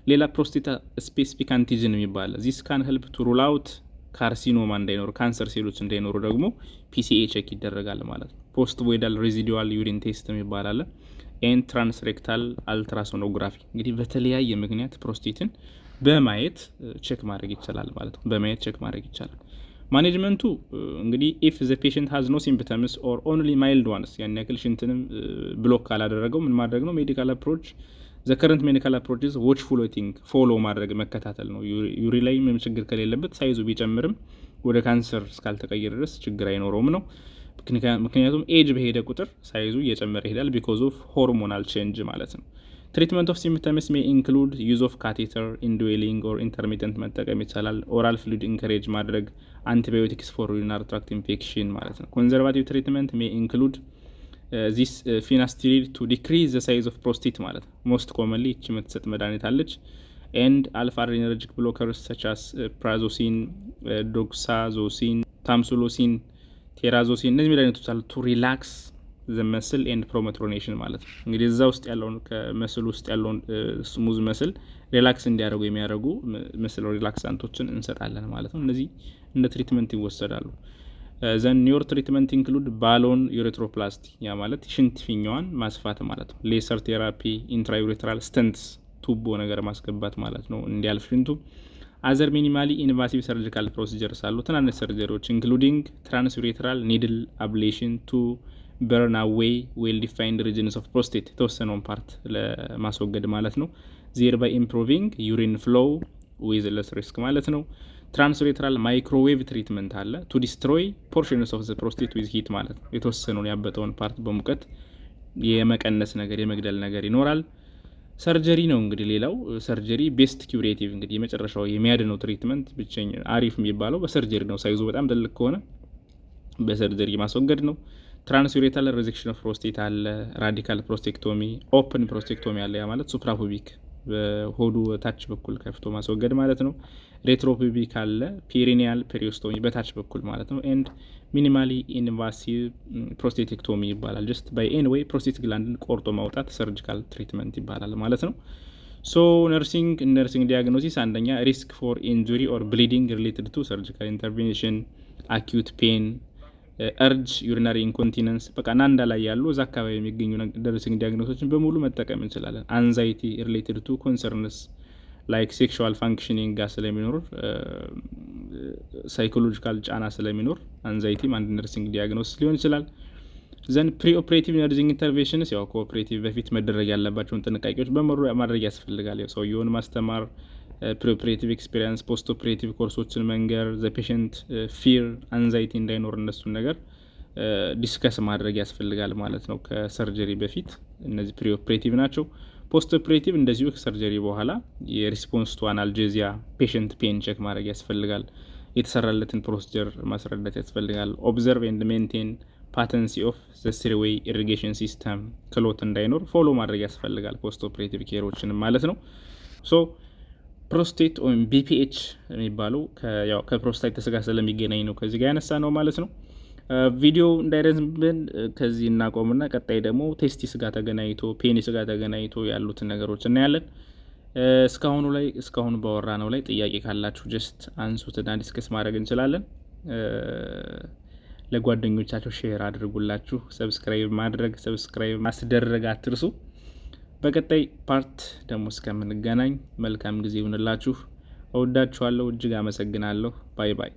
ሌላ ፕሮስቴታ ስፔሲፊክ አንቲጅን የሚባል ዚስ ካን ሄልፕ ቱ ሩል አውት ካርሲኖማ እንዳይኖሩ፣ ካንሰር ሴሎች እንዳይኖሩ ደግሞ ፒሲኤ ቼክ ይደረጋል ማለት ነው። ፖስት ቮይዳል ሬዚዲዋል ዩሪን ቴስት የሚባል አለ። ኤን ትራንስሬክታል አልትራሶኖግራፊ እንግዲህ በተለያየ ምክንያት ፕሮስቴትን በማየት ቼክ ማድረግ ይቻላል ማለት ነው። በማየት ቼክ ማድረግ ይቻላል። ማኔጅመንቱ እንግዲህ ኢፍ ዘ ፔሽንት ሃዝ ኖ ሲምፕተምስ ኦር ኦንሊ ማይልድ ዋንስ ያን ያክል ሽንትንም ብሎክ ካላደረገው ምን ማድረግ ነው? ሜዲካል አፕሮች ዘ ከረንት ሜዲካል አፕሮች ኢዝ ዎችፉል ዌቲንግ ፎሎ ማድረግ መከታተል ነው። ዩሪ ላይ ምንም ችግር ከሌለበት ሳይዙ ቢጨምርም ወደ ካንሰር እስካልተቀየረ ድረስ ችግር አይኖረውም ነው። ምክንያቱም ኤጅ በሄደ ቁጥር ሳይዙ እየጨመረ ይሄዳል ቢኮዝ ኦፍ ሆርሞናል ቼንጅ ማለት ነው። ትሪትመንት ኦፍ ሲምፕተምስ ሜይ ኢንክሉድ ዩዝ ኦፍ ካቴተር ኢንድዌሊንግ ኦር ኢንተርሚተንት መጠቀም ይቻላል። ኦራል ፍሉድ ኢንከሬጅ ማድረግ፣ አንቲባዮቲክስ ፎር ዩሪናሪ ትራክት ኢንፌክሽን ማለት ነው። ኮንዘርቫቲቭ ትሪትመንት ሜይ ኢንክሉድ ዚስ ፊናስቲሪድ ቱ ዲክሪዝ ዘ ሳይዝ ኦፍ ፕሮስቴት ማለት ነው። ሞስት ኮመንሊ ይቺ የምትሰጥ መድኃኒት አለች። ኤንድ አልፋ አድሬነርጂክ ብሎከርስ ሰቻስ ፕራዞሲን፣ ዶክሳዞሲን፣ ታምሱሎሲን፣ ቴራዞሲን እነዚህ መድኃኒቶች አሉ ቱ ሪላክስ ዘ መስል ኤንድ ፕሮሞትሮኔሽን ማለት ነው። እንግዲህ እዛ ውስጥ ያለውን ከመስል ውስጥ ያለውን ስሙዝ መስል ሪላክስ እንዲያደርጉ የሚያደርጉ መስል ሪላክሳንቶችን እንሰጣለን ማለት ነው። እነዚህ እንደ ትሪትመንት ይወሰዳሉ። ዘን ኒውር ትሪትመንት ኢንክሉድ ባሎን ዩሬትሮፕላስቲ ያ ማለት ሽንት ፊኛዋን ማስፋት ማለት ነው። ሌሰር ቴራፒ፣ ኢንትራዩሬትራል ስተንትስ ቱቦ ነገር ማስገባት ማለት ነው እንዲያልፍ ሽንቱ። አዘር ሚኒማሊ ኢንቫሲቭ ሰርጂካል ፕሮሲጀርስ አሉ ትናንሽ ሰርጀሪዎች ኢንክሉዲንግ ትራንስዩሬትራል ኒድል አብሌሽን ቱ በርን አዌይ ዌል ዲፋይንድ ሪጅንስ ኦፍ ፕሮስቴት የተወሰነውን ፓርት ለማስወገድ ማለት ነው። ዜር ባይ ኢምፕሮቪንግ ዩሪን ፍሎው ዊዝ ለስ ሪስክ ማለት ነው። ትራንስዩሬትራል ማይክሮዌቭ ትሪትመንት አለ ቱ ዲስትሮይ ፖርሽንስ ኦፍ ዘ ፕሮስቴት ዊዝ ሂት ማለት ነው። የተወሰነውን ያበጠውን ፓርት በሙቀት የመቀነስ ነገር የመግደል ነገር ይኖራል። ሰርጀሪ ነው እንግዲህ ሌላው ሰርጀሪ ቤስት ኪውሬቲቭ እንግዲህ የመጨረሻው የሚያድነው ትሪትመንት ብቸኛ አሪፍ የሚባለው በሰርጀሪ ነው። ሳይዙ በጣም ትልቅ ከሆነ በሰርጀሪ ማስወገድ ነው። ትራንስዩሬታል ሬሴክሽን ኦፍ ፕሮስቴት አለ፣ ራዲካል ፕሮስቴክቶሚ፣ ኦፕን ፕሮስቴክቶሚ አለ ያ ማለት ሱፕራፑቢክ በሆዱ ታች በኩል ከፍቶ ማስወገድ ማለት ነው። ሬትሮፑቢክ አለ፣ ፔሪኒያል ፔሪዮስቶሚ በታች በኩል ማለት ነው። ኤንድ ሚኒማሊ ኢንቫሲቭ ፕሮስቴቴክቶሚ ይባላል። ጀስት ባይ ኤኒ ዌይ ፕሮስቴት ግላንድን ቆርጦ ማውጣት ሰርጂካል ትሪትመንት ይባላል ማለት ነው። ሶ ነርሲንግ ዲያግኖሲስ አንደኛ ሪስክ ፎር ኢንጁሪ ኦር ብሊዲንግ ሪሌትድ ቱ ሰርጂካል ኢንተርቬንሽን፣ አኪዩት ፔን፣ እርጅ ዩሪናሪ ኢንኮንቲነንስ በቃ ናንዳ ላይ ያሉ እዛ አካባቢ የሚገኙ ነርሲንግ ዲያግኖሶችን በሙሉ መጠቀም እንችላለን። አንዛይቲ ሪሌትድ ቱ ኮንሰርንስ ላይክ ሴክሹዋል ፋንክሽኒንግ ጋር ስለሚኖር ሳይኮሎጂካል ጫና ስለሚኖር አንዛይቲም አንድ ነርሲንግ ዲያግኖስ ሊሆን ይችላል። ዘን ፕሪ ኦፕሬቲቭ ነርሲንግ ኢንተርቬንሽንስ ያው ከኦፕሬቲቭ በፊት መደረግ ያለባቸውን ጥንቃቄዎች በመሩ ማድረግ ያስፈልጋል። ያው ሰውየውን ማስተማር፣ ፕሪ ኦፕሬቲቭ ኤክስፒሪየንስ፣ ፖስት ኦፕሬቲቭ ኮርሶችን መንገር፣ ዘ ፔሽንት ፊር አንዛይቲ እንዳይኖር እነሱን ነገር ዲስከስ ማድረግ ያስፈልጋል ማለት ነው ከሰርጀሪ በፊት። እነዚህ ፕሪ ኦፕሬቲቭ ናቸው። ፖስት ኦፕሬቲቭ እንደዚሁ ከሰርጀሪ በኋላ የሪስፖንስ ቱ አናልጄዚያ ፔሽንት ፔን ቼክ ማድረግ ያስፈልጋል። የተሰራለትን ፕሮሲጀር ማስረዳት ያስፈልጋል። ኦብዘርቭ ኤንድ ሜንቴን ፓተንሲ ኦፍ ዘ ስሪዌይ ኢሪጌሽን ሲስተም ክሎት እንዳይኖር ፎሎ ማድረግ ያስፈልጋል፣ ፖስት ኦፕሬቲቭ ኬሮችንም ማለት ነው። ሶ ፕሮስቴት ወይም ቢፒኤች የሚባለው ከፕሮስታቲስ ጋር ስለሚገናኝ ነው ከዚህ ጋር ያነሳ ነው ማለት ነው። ቪዲዮ እንዳይረዝምብን ከዚህ እናቆምና ቀጣይ ደግሞ ቴስቲስ ጋር ተገናኝቶ ፔኒስ ጋር ተገናኝቶ ያሉትን ነገሮች እናያለን። እስካሁኑ ባወራ ነው ላይ ጥያቄ ካላችሁ ጀስት አንሱትና ዲስከስ ማድረግ እንችላለን። ለጓደኞቻችሁ ሼር አድርጉላችሁ። ሰብስክራይብ ማስደረግ አትርሱ። በቀጣይ ፓርት ደግሞ እስከምንገናኝ መልካም ጊዜ ይሁንላችሁ። እወዳችኋለሁ። እጅግ አመሰግናለሁ። ባይ ባይ።